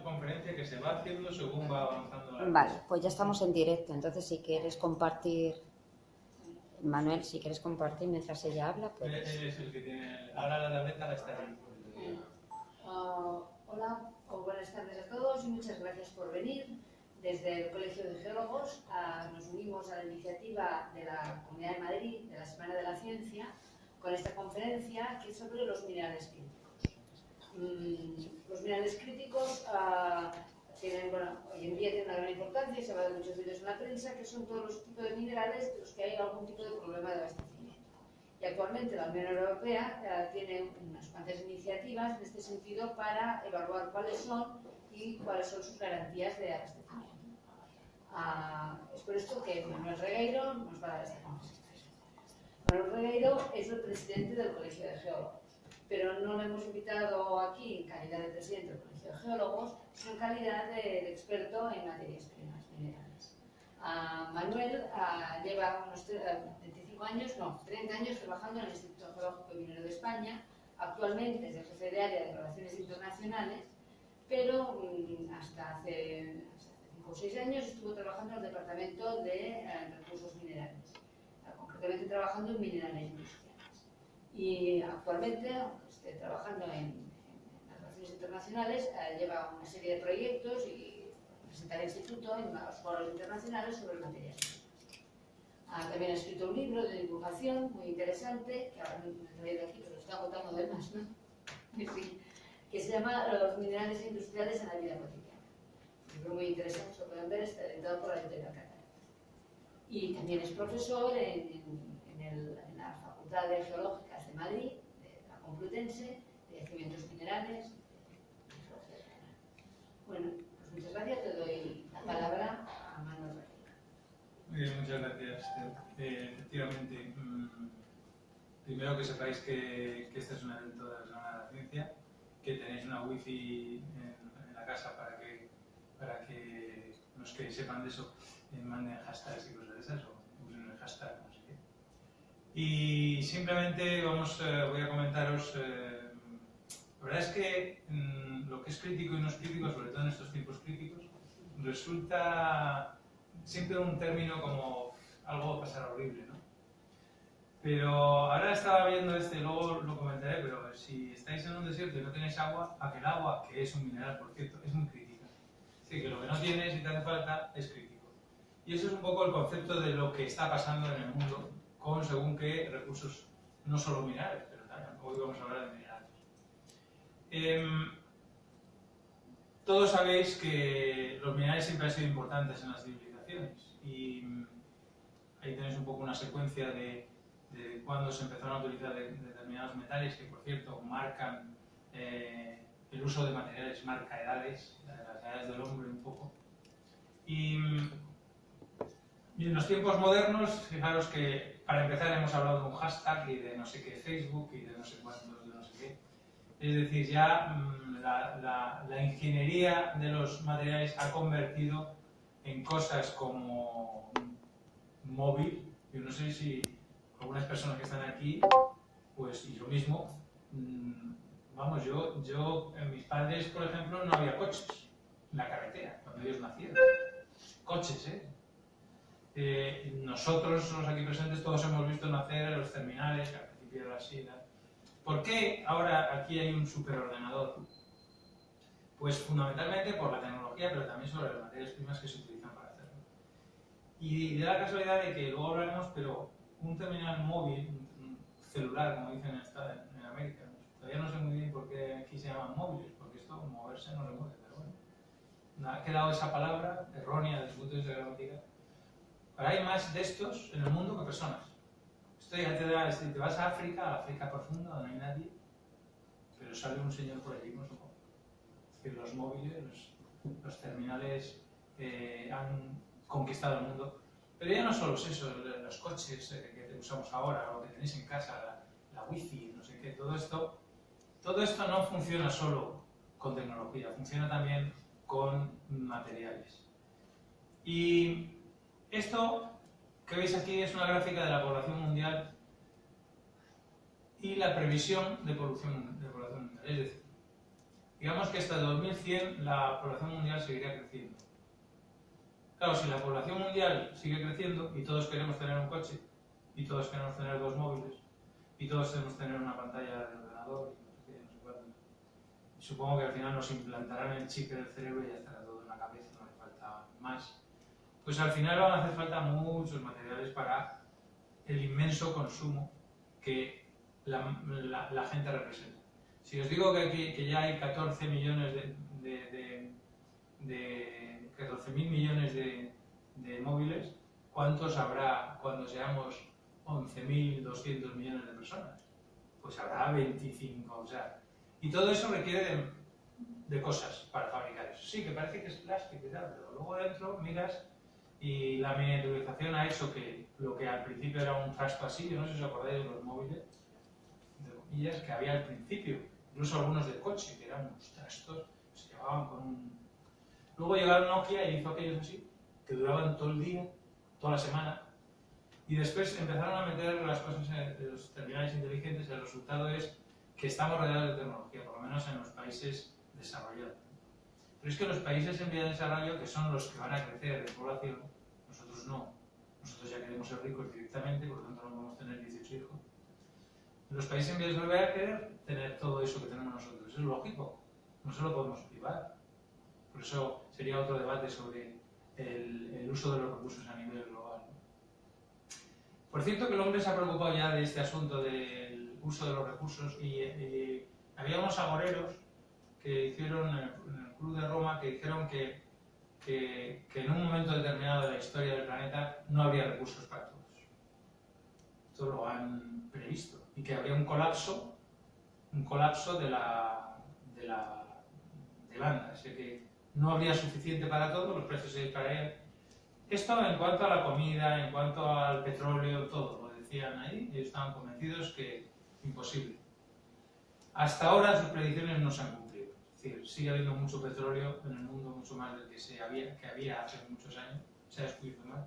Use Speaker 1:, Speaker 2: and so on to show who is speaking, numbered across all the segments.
Speaker 1: conferencia que se va haciendo según va avanzando la...
Speaker 2: Vale, pues ya estamos en directo, entonces si quieres compartir, Manuel, si quieres compartir mientras ella habla, pues...
Speaker 1: Él es el que tiene... Ahora la tableta la está ahí.
Speaker 3: Hola, o buenas tardes a todos y muchas gracias por venir. Desde el Colegio de Geólogos nos unimos a la iniciativa de la Comunidad de Madrid, de la Semana de la Ciencia, con esta conferencia que es sobre los minerales críticos. Los minerales críticos tienen, hoy en día tienen una gran importancia y se habla de muchos de ellos en la prensa, que son todos los tipos de minerales de los que hay algún tipo de problema de abastecimiento. Y actualmente la Unión Europea tiene unas cuantas iniciativas en este sentido para evaluar cuáles son y cuáles son sus garantías de abastecimiento. Es por esto que Manuel Regueiro nos va a dar esta conferencia. Manuel Regueiro es el presidente del Colegio de Geólogos, pero no lo hemos invitado aquí en calidad de presidente del Colegio de Geólogos, sino en calidad de experto en materias primas minerales. Manuel lleva unos 30 años trabajando en el Instituto Geológico y Minero de España. Actualmente es el jefe de área de Relaciones Internacionales, pero hasta hace 5 o 6 años estuvo trabajando en el Departamento de Recursos Minerales, concretamente trabajando en minerales industriales. Y actualmente, aunque esté trabajando en las relaciones internacionales, lleva una serie de proyectos y presenta el instituto en los foros internacionales sobre materias primas. También ha escrito un libro de divulgación muy interesante, que ahora no he traído aquí, pero está agotando de más, ¿no? Sí, que se llama Los minerales industriales en la vida cotidiana. Un libro muy interesante, lo pueden ver, está editado por la editorial Catalana. Y también es profesor en la Facultad de Geológicas de Madrid, de la Complutense, de Yacimientos Minerales, de Geología General. Bueno, pues muchas gracias, te doy la palabra a Manuel Regueiro.
Speaker 1: Muy bien, muchas gracias. Efectivamente, primero que sepáis que este es un evento de la Semana de la Ciencia, que tenéis una wifi en la casa para que los que sepan de eso manden hashtags y cosas de esas, o usen el hashtag, no sé qué. Y simplemente voy a comentaros, la verdad es que lo que es crítico y no es crítico, sobre todo en estos tiempos críticos, resulta siempre un término como algo va a pasar horrible, ¿no? Pero ahora estaba viendo luego lo comentaré, pero si estáis en un desierto y no tenéis agua, aquel agua, que es un mineral, por cierto, es muy crítica. Es decir, que lo que no tienes y te hace falta es crítico. Y eso es un poco el concepto de lo que está pasando en el mundo con según qué recursos, no solo minerales, pero también hoy vamos a hablar de minerales. Todos sabéis que los minerales siempre han sido importantes en las civilizaciones y ahí tenéis un poco una secuencia de cuándo se empezaron a utilizar determinados metales que, por cierto, marcan el uso de materiales, marca edades, las edades del hombre un poco. Y en los tiempos modernos, fijaros que para empezar hemos hablado de un hashtag y de no sé qué Facebook y de no sé cuántos, de no sé qué. Es decir, ya la ingeniería de los materiales ha convertido en cosas como móvil. Yo no sé si algunas personas que están aquí, pues y yo mismo, vamos, mis padres, por ejemplo, no había coches en la carretera cuando ellos nacieron. Coches, nosotros, los aquí presentes, todos hemos visto nacer los terminales, que al principio era así. ¿Por qué ahora aquí hay un superordenador? Pues fundamentalmente por la tecnología, pero también sobre las materias primas que se utilizan para hacerlo. Y da la casualidad de que luego hablaremos, pero un terminal móvil, un celular, como dicen en América, todavía no sé muy bien por qué aquí se llaman móviles, porque esto moverse no se mueve, pero bueno. Ha quedado esa palabra errónea desde el punto de vista gramática. Ahora hay más de estos en el mundo que personas. Esto ya te vas a África profunda, donde no hay nadie, pero sale un señor por allí, no supongo. Es decir, los móviles, los terminales han conquistado el mundo. Pero ya no solo es eso, los coches que usamos ahora, lo que tenéis en casa, la wifi, no sé qué, todo esto no funciona solo con tecnología, funciona también con materiales. Y esto que veis aquí es una gráfica de la población mundial y la previsión de población mundial. Es decir, digamos que hasta 2100 la población mundial seguiría creciendo. Claro, si la población mundial sigue creciendo y todos queremos tener un coche, y todos queremos tener 2 móviles, y todos queremos tener una pantalla de ordenador, y no sé qué, no sé cuánto, supongo que al final nos implantarán el chip en el cerebro y ya estará todo en la cabeza, no hace falta más. Pues al final van a hacer falta muchos materiales para el inmenso consumo que la gente representa. Si os digo que ya hay 14 millones 14.000 millones de móviles, ¿cuántos habrá cuando seamos 11.200 millones de personas? Pues habrá 25, o sea, y todo eso requiere de cosas para fabricar eso. Sí, que parece que es plástico y tal, pero luego dentro miras y la miniaturización ha hecho que lo que al principio era un trasto así, yo no sé si os acordáis de los móviles, de comillas, que había al principio, incluso algunos del coche, que eran unos trastos, se llevaban con un... Luego llegaron Nokia y hizo aquellos así, que duraban todo el día, toda la semana, y después empezaron a meter las cosas en los terminales inteligentes y el resultado es que estamos rodeados de tecnología, por lo menos en los países desarrollados. Pero es que los países en vía de desarrollo, que son los que van a crecer de población, nosotros no. Nosotros ya queremos ser ricos directamente, por lo tanto no podemos tener 18 hijos. Los países en vía de desarrollo van a querer tener todo eso que tenemos nosotros. Eso es lógico. No se lo podemos privar. Por eso sería otro debate sobre el uso de los recursos a nivel global. Por cierto que el hombre se ha preocupado ya de este asunto del uso de los recursos y había unos agoreros que hicieron en el Club de Roma que dijeron que en un momento determinado de la historia del planeta no habría recursos para todos. Esto lo han previsto y que habría un colapso de la demanda, es que no habría suficiente para todos, los precios se dispararían. Esto en cuanto a la comida, en cuanto al petróleo, todo, lo decían ahí, ellos estaban convencidos que imposible. Hasta ahora sus predicciones no se han cumplido, es decir, sigue habiendo mucho petróleo en el mundo, mucho más del que había hace muchos años, se ha descubierto más.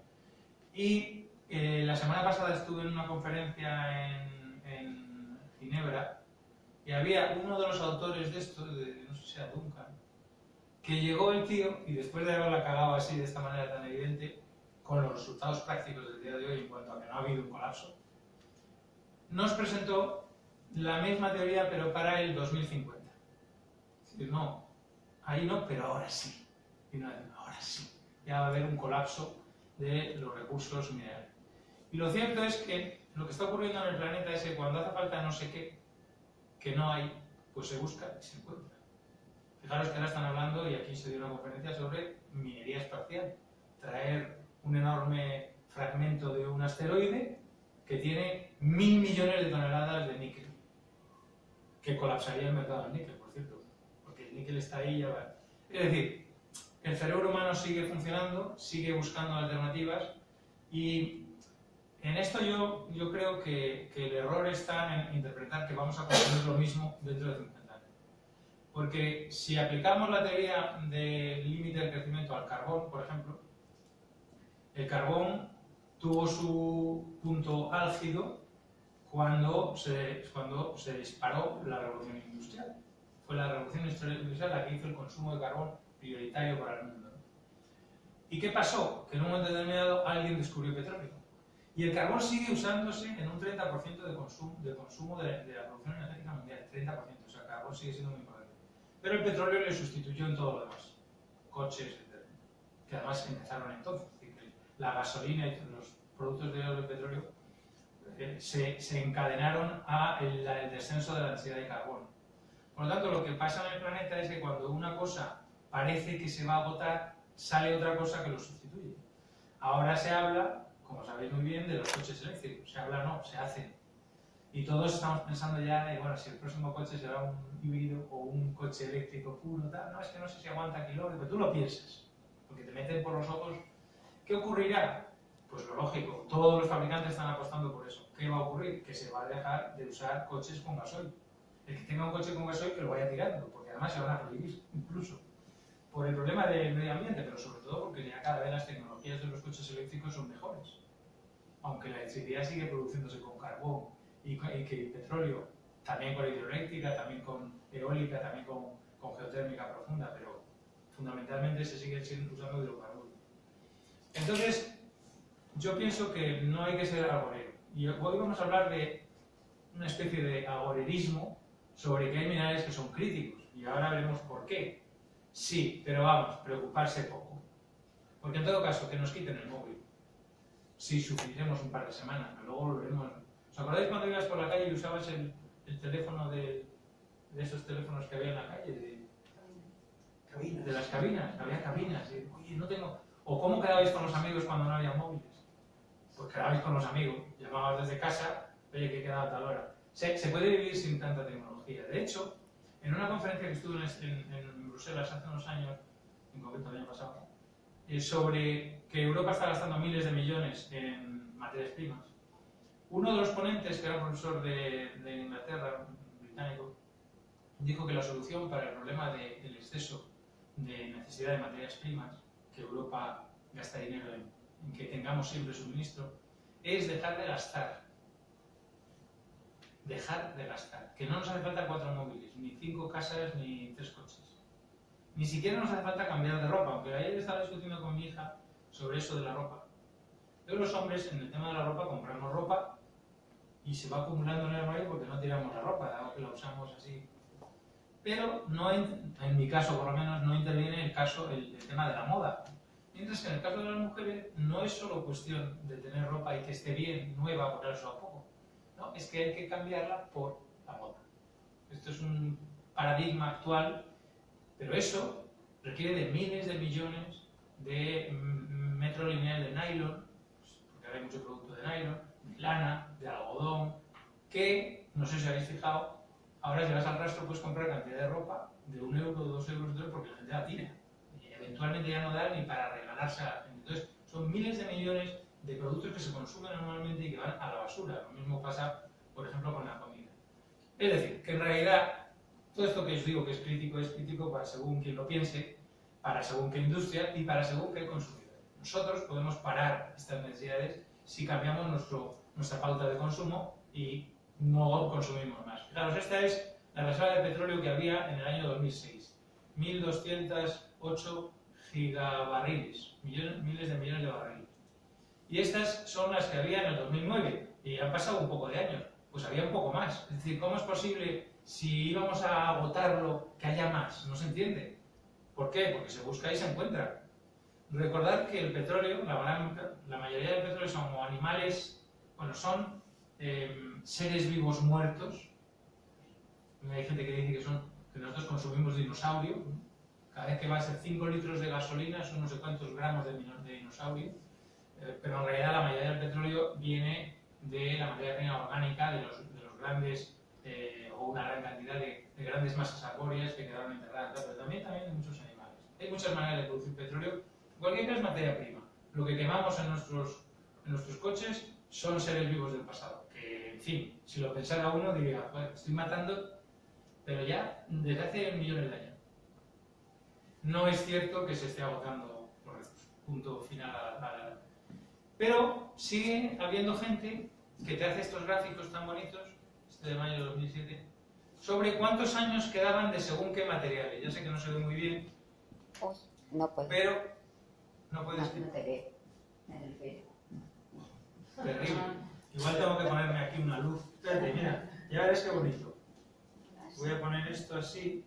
Speaker 1: Y la semana pasada estuve en una conferencia en Ginebra y había uno de los autores de esto, no sé si era Duncan, que llegó el tío y después de haberla cagado así de esta manera tan evidente, con los resultados prácticos del día de hoy en cuanto a que no ha habido un colapso, nos presentó la misma teoría pero para el 2050. Es decir, no, ahí no, pero ahora sí. Y no, ahora sí. Ya va a haber un colapso de los recursos minerales. Y lo cierto es que lo que está ocurriendo en el planeta es que cuando hace falta no sé qué, que no hay, pues se busca y se encuentra. Fijaros que ahora están hablando, y aquí se dio una conferencia sobre minería espacial. Traer un enorme fragmento de un asteroide que tiene 1.000 millones de toneladas de níquel. Que colapsaría el mercado del níquel, por cierto. Porque el níquel está ahí y ya va. Es decir, el cerebro humano sigue funcionando, sigue buscando alternativas y en esto yo creo que el error está en interpretar que vamos a conseguir lo mismo dentro de 50 años. Porque si aplicamos la teoría del límite de crecimiento al carbón, por ejemplo, el carbón tuvo su punto álgido cuando se disparó la revolución industrial. Fue la revolución industrial la que hizo el consumo de carbón prioritario para el mundo. ¿Y qué pasó? Que en un momento determinado alguien descubrió petróleo. Y el carbón sigue usándose en un 30% de consumo de la producción energética mundial. 30%, o sea, el carbón sigue siendo muy importante. Pero el petróleo le sustituyó en todo lo demás. Coches, etc. Que además empezaron entonces. Es decir, la gasolina y los productos derivados del petróleo se encadenaron al descenso de la densidad de carbono. Por lo tanto, lo que pasa en el planeta es que cuando una cosa parece que se va a agotar, sale otra cosa que lo sustituye. Ahora se habla, como sabéis muy bien, de los coches eléctricos. Se habla, no, se hacen. Y todos estamos pensando ya de, bueno, si el próximo coche será un híbrido o un coche eléctrico puro, tal. No, es que no sé si aguanta kilómetros, pero tú lo piensas, porque te meten por los ojos. ¿Qué ocurrirá? Pues lo lógico, todos los fabricantes están apostando por eso. ¿Qué va a ocurrir? Que se va a dejar de usar coches con gasoil. El que tenga un coche con gasoil que lo vaya tirando, porque además se van a prohibir, incluso. Por el problema del medio ambiente, pero sobre todo porque ya cada vez las tecnologías de los coches eléctricos son mejores. Aunque la electricidad sigue produciéndose con carbón y que el petróleo, también con hidroeléctrica, también con eólica, también con con geotérmica profunda, pero fundamentalmente se siguen usando hidrocarburos. Entonces, yo pienso que no hay que ser agorero. Y hoy vamos a hablar de una especie de agorerismo sobre que hay minerales que son críticos. Y ahora veremos por qué. Sí, pero vamos, preocuparse poco. Porque en todo caso, que nos quiten el móvil. Sí, sufriremos un par de semanas, pero luego volveremos. ¿Os acordáis cuando ibas por la calle y usabas el teléfono de esos teléfonos que había en la calle? De las cabinas, había cabinas. Y, oye, no tengo... ¿O cómo quedabais con los amigos cuando no había móviles? Pues quedabais con los amigos, llamabas desde casa, oye, que queda a tal hora. Se puede vivir sin tanta tecnología. De hecho, en una conferencia que estuve en Bruselas hace unos años, en concreto el año pasado, sobre que Europa está gastando miles de millones en materias primas, uno de los ponentes, que era un profesor de Inglaterra, británico, dijo que la solución para el problema del exceso de necesidad de materias primas, que Europa gasta dinero en que tengamos siempre suministro, es dejar de gastar. Dejar de gastar. Que no nos hace falta 4 móviles, ni 5 casas, ni 3 coches. Ni siquiera nos hace falta cambiar de ropa, aunque ayer estaba discutiendo con mi hija sobre eso de la ropa. Pero los hombres, en el tema de la ropa, compramos ropa y se va acumulando en el armario porque no tiramos la ropa, dado que la usamos así. Pero no, en mi caso por lo menos, no interviene el tema de la moda. Mientras que en el caso de las mujeres no es solo cuestión de tener ropa y que esté bien, nueva, porque la usado poco. No, es que hay que cambiarla por la moda. Esto es un paradigma actual, pero eso requiere de miles de millones de metros lineales de nylon, porque ahora hay mucho producto de nylon, de lana, de algodón, que, no sé si habéis fijado, ahora si vas al rastro puedes comprar cantidad de ropa de 1 euro, 2 euros, 3 porque la gente la tira. Y eventualmente ya no da ni para regalarse a la gente. Entonces, son miles de millones de productos que se consumen anualmente y que van a la basura. Lo mismo pasa, por ejemplo, con la comida. Es decir, que en realidad todo esto que os digo que es crítico para según quien lo piense, para según qué industria y para según qué consumidor. Nosotros podemos parar estas necesidades si cambiamos nuestra pauta de consumo y no consumimos más. Fijaros, esta es la reserva de petróleo que había en el año 2006. 1.208 gigabarriles, miles de millones de barriles. Y estas son las que había en el 2009, y han pasado un poco de años, pues había un poco más. Es decir, ¿cómo es posible, si íbamos a agotarlo, que haya más? No se entiende. ¿Por qué? Porque se busca y se encuentra. Recordad que el petróleo, la mayoría del petróleo son como animales, bueno, son seres vivos muertos. Hay gente que dice que nosotros consumimos dinosaurio. Cada vez que va a ser 5 litros de gasolina son no sé cuántos gramos de dinosaurio. Pero en realidad la mayoría del petróleo viene de la materia prima orgánica de los grandes, o una gran cantidad de grandes masas arbóreas que quedaron enterradas, pero también de muchos animales. Hay muchas maneras de producir petróleo. En cualquier caso es materia prima. Lo que quemamos en nuestros coches son seres vivos del pasado. Que, en fin, si lo pensara uno diría, pues estoy matando, pero ya desde hace millones de años. No es cierto que se esté agotando los restos. Punto final. Pero sigue habiendo gente que te hace estos gráficos tan bonitos, este de mayo de 2007, sobre cuántos años quedaban de según qué materiales. Ya sé que no se ve muy bien,
Speaker 2: no puedo.
Speaker 1: pero no puedes...
Speaker 3: No te veo en el Facebook.
Speaker 1: Terrible. Igual tengo que ponerme aquí una luz. Espérate, mira, ya verás qué bonito. Voy a poner esto así.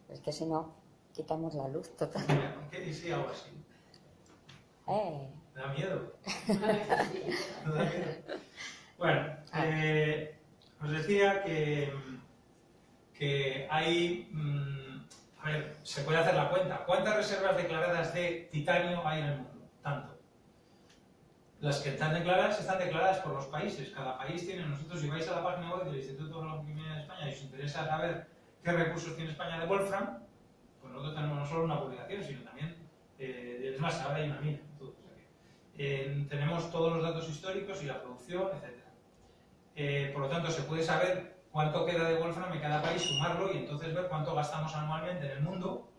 Speaker 2: Es que si no, quitamos la luz total.
Speaker 1: Mira, ¿y si hago así? Da miedo. No da miedo. Bueno, os decía que hay... a ver, se puede hacer la cuenta. ¿Cuántas reservas declaradas de titanio hay en el mundo? Tanto. Las que están declaradas por los países. Cada país tiene... Nosotros, si vais a la página web del Instituto de Geología de España y os interesa saber qué recursos tiene España de Wolfram, pues nosotros tenemos no solo una publicación, sino también... es más, ahora hay una mina. Tenemos todos los datos históricos y la producción, etc. Por lo tanto, se puede saber cuánto queda de Wolfram en cada país, sumarlo y entonces ver cuánto gastamos anualmente en el mundo.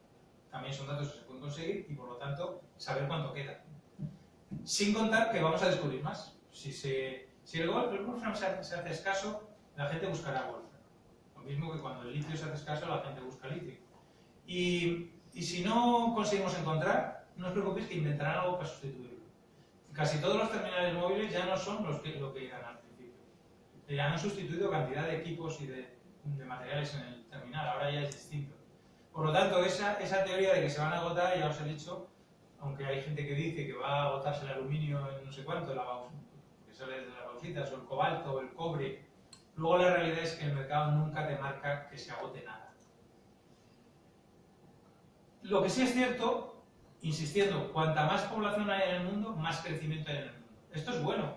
Speaker 1: También son datos que se pueden conseguir y, por lo tanto, saber cuánto queda. Sin contar que vamos a descubrir más. Si el Wolfram se hace escaso, la gente buscará Wolfram. Lo mismo que cuando el litio se hace escaso, la gente busca litio. Y si no conseguimos encontrar, no os preocupéis que inventarán algo para sustituirlo. Casi todos los terminales móviles ya no son lo que eran al principio. Ya han sustituido cantidad de equipos y de materiales en el terminal, ahora ya es distinto. Por lo tanto, esa teoría de que se van a agotar, ya os he dicho, aunque hay gente que dice que va a agotarse el aluminio en no sé cuánto, que sale de las bauxitas, o el cobalto, o el cobre, luego la realidad es que el mercado nunca te marca que se agote nada. Lo que sí es cierto, insistiendo, cuanta más población hay en el mundo, más crecimiento hay en el mundo. Esto es bueno.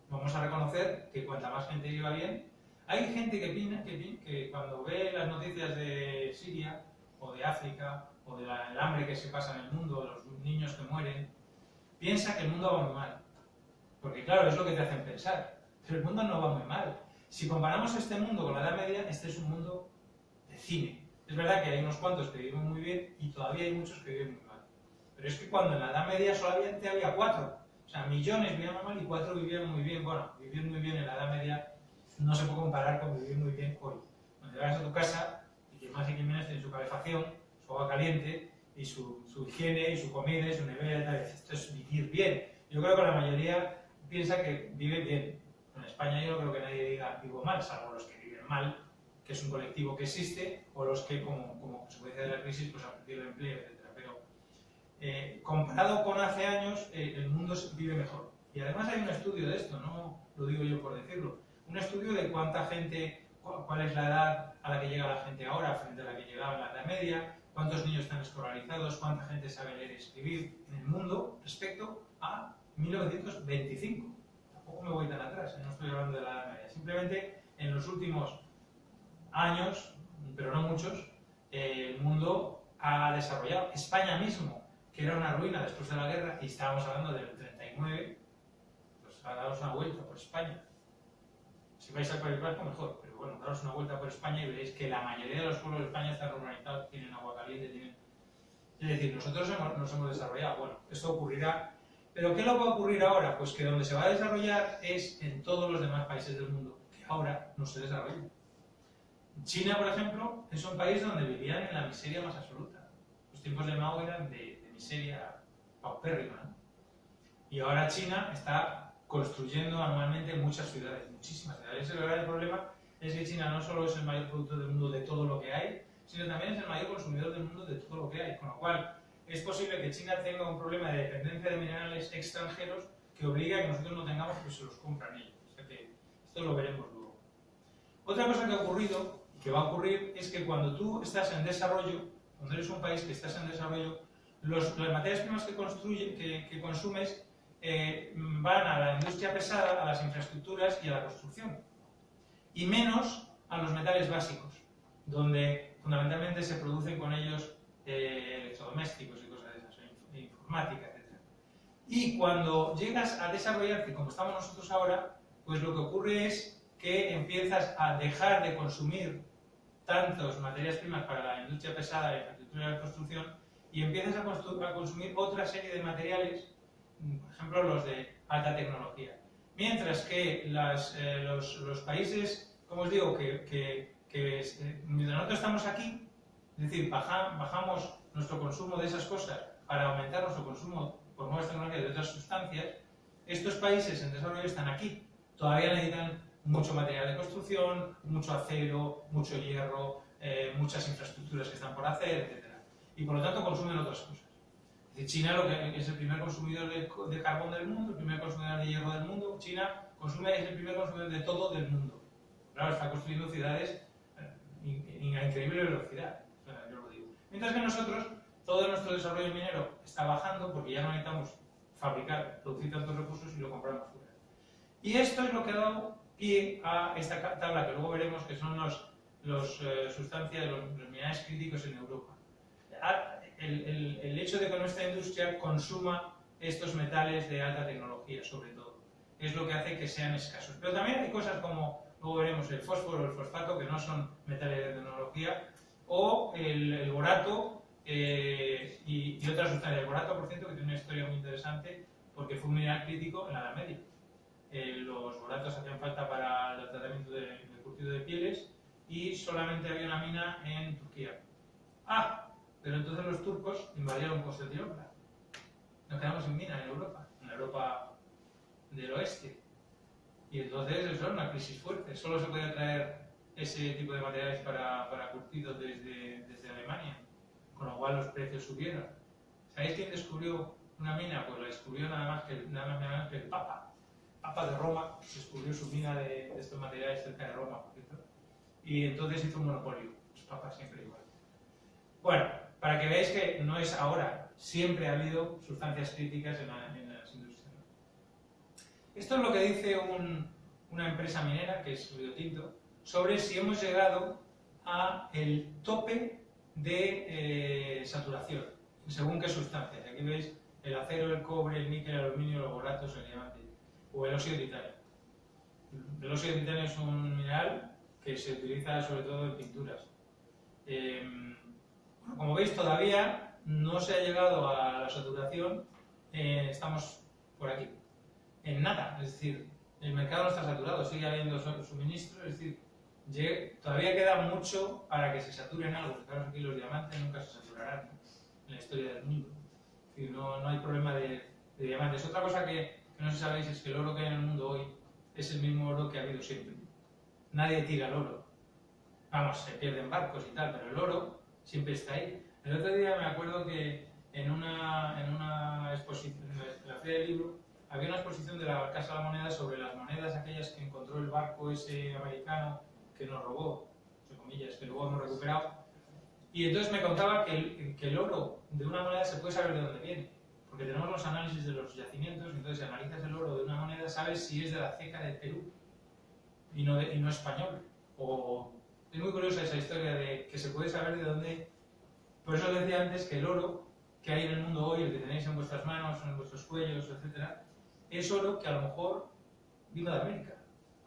Speaker 1: Vamos a reconocer que cuanta más gente viva bien. Hay gente que cuando ve las noticias de Siria, o de África, o del hambre que se pasa en el mundo, los niños que mueren, piensa que el mundo va muy mal. Porque claro, es lo que te hacen pensar. Pero el mundo no va muy mal. Si comparamos este mundo con la Edad Media, este es un mundo de cine. Es verdad que hay unos cuantos que viven muy bien y todavía hay muchos que viven muy mal. Pero es que cuando en la Edad Media solamente había 4. O sea, millones vivían muy mal y 4 vivían muy bien. Bueno, vivir muy bien en la Edad Media no se puede comparar con vivir muy bien hoy. Cuando llegas a tu casa y que más y que menos tiene su calefacción, su agua caliente y su higiene y su comida y su nevera y tal. Esto es vivir bien. Yo creo que la mayoría piensa que vive bien. En España yo no creo que nadie diga vivo mal, salvo los que viven mal, que es un colectivo que existe, o los que, como consecuencia de la crisis, pues han perdido el empleo, etc. Pero comparado con hace años, el mundo vive mejor. Y además hay un estudio de esto, no lo digo yo por decirlo, un estudio de cuánta gente, cuál es la edad a la que llega la gente ahora frente a la que llegaba en la Edad Media, cuántos niños están escolarizados, cuánta gente sabe leer y escribir en el mundo respecto a 1925. Tampoco me voy tan atrás, no estoy hablando de la Edad Media. Simplemente en los últimos años, pero no muchos, el mundo ha desarrollado. España mismo, que era una ruina después de la guerra, y estábamos hablando del 39, pues daros una vuelta por España. Si vais al País Vasco, mejor, pero bueno, daros una vuelta por España y veréis que la mayoría de los pueblos de España están urbanizados, tienen agua caliente, tienen... Es decir, nosotros nos hemos desarrollado. Bueno, esto ocurrirá. ¿Pero qué es lo que va a ocurrir ahora? Pues que donde se va a desarrollar es en todos los demás países del mundo, que ahora no se desarrollan. China, por ejemplo, es un país donde vivían en la miseria más absoluta. Los tiempos de Mao eran de miseria paupérrima, ¿no? Y ahora China está construyendo anualmente muchas ciudades, muchísimas ciudades. El gran problema es que China no solo es el mayor productor del mundo de todo lo que hay, sino también es el mayor consumidor del mundo de todo lo que hay. Con lo cual, es posible que China tenga un problema de dependencia de minerales extranjeros que obliga a que nosotros no tengamos, que se los compran ellos. O sea que esto lo veremos luego. Otra cosa que ha ocurrido y que va a ocurrir es que cuando tú estás en desarrollo, cuando eres un país que estás en desarrollo, las materias primas que consumes van a la industria pesada, a las infraestructuras y a la construcción. Y menos a los metales básicos, donde fundamentalmente se producen con ellos electrodomésticos y cosas de esas, informática, etc. Y cuando llegas a desarrollarte como estamos nosotros ahora, pues lo que ocurre es que empiezas a dejar de consumir tantas materias primas para la industria pesada, la infraestructura y la construcción, y empiezas a consumir otra serie de materiales, por ejemplo los de alta tecnología. Mientras que los países, como os digo, mientras nosotros estamos aquí, es decir, bajamos nuestro consumo de esas cosas para aumentar nuestro consumo por nuevas tecnologías de otras sustancias, estos países en desarrollo están aquí. Todavía necesitan mucho material de construcción, mucho acero, mucho hierro, muchas infraestructuras que están por hacer, etc. Y por lo tanto consumen otras cosas. Es decir, China es el primer consumidor de carbón del mundo, el primer consumidor de hierro del mundo. China es el primer consumidor de todo del mundo. Claro, está construyendo ciudades a increíble velocidad, yo lo digo. Mientras que nosotros, todo nuestro desarrollo minero está bajando porque ya no necesitamos producir tantos recursos y lo compramos fuera. Y esto es lo que ha dado pie a esta tabla que luego veremos, que son los minerales críticos en Europa. El hecho de que nuestra industria consuma estos metales de alta tecnología, sobre todo, es lo que hace que sean escasos. Pero también hay cosas como, luego veremos, el fósforo o el fosfato, que no son metales de tecnología, o el borato y otras sustancias. El borato, por cierto, que tiene una historia muy interesante, porque fue un mineral crítico en la Edad Media. Los boratos hacían falta para el tratamiento del curtido de pieles y solamente había una mina en Turquía. pero entonces los turcos invadieron Constantinopla. Nos quedamos sin mina en la Europa del oeste. Y entonces eso era una crisis fuerte. Solo se podía traer ese tipo de materiales para curtido desde Alemania, con lo cual los precios subieron. ¿Sabéis quién descubrió una mina? Pues la descubrió nada más que el Papa. Papa de Roma descubrió su mina de estos materiales cerca de Roma, por cierto. Y entonces hizo un monopolio. Los papas siempre igual. Bueno, para que veáis que no es ahora, siempre ha habido sustancias críticas en las industrias, ¿no? Esto es lo que dice una empresa minera, que es Río Tinto, sobre si hemos llegado a el tope de saturación, según qué sustancias. Aquí veis el acero, el cobre, el níquel, el aluminio, los boratos, el diamante o el óxido de titanio. El óxido de titanio es un mineral que se utiliza sobre todo en pinturas. Bueno, como veis, todavía no se ha llegado a la saturación, estamos por aquí, en nada, es decir, el mercado no está saturado, sigue habiendo suministro, es decir, todavía queda mucho para que se sature en algo. Fijaros aquí, los diamantes nunca se saturarán, ¿no?, en la historia del mundo. Es decir, no hay problema de diamantes. Otra cosa que no sé si sabéis es que el oro que hay en el mundo hoy es el mismo oro que ha habido siempre. Nadie tira el oro. Vamos, se pierden barcos y tal, pero el oro siempre está ahí. El otro día me acuerdo que en una exposición, en la Feria del Libro, había una exposición de la Casa de la Moneda sobre las monedas aquellas que encontró el barco ese americano que nos robó, entre comillas, que luego hemos recuperado. Y entonces me contaba que el oro de una moneda se puede saber de dónde viene, porque tenemos los análisis de los yacimientos, entonces si analizas el oro de una moneda sabes si es de la ceca de Perú y no español. Es muy curiosa esa historia de que se puede saber de dónde. Por eso os decía antes que el oro que hay en el mundo hoy, el que tenéis en vuestras manos, en vuestros cuellos, etc., es oro que a lo mejor vino de América.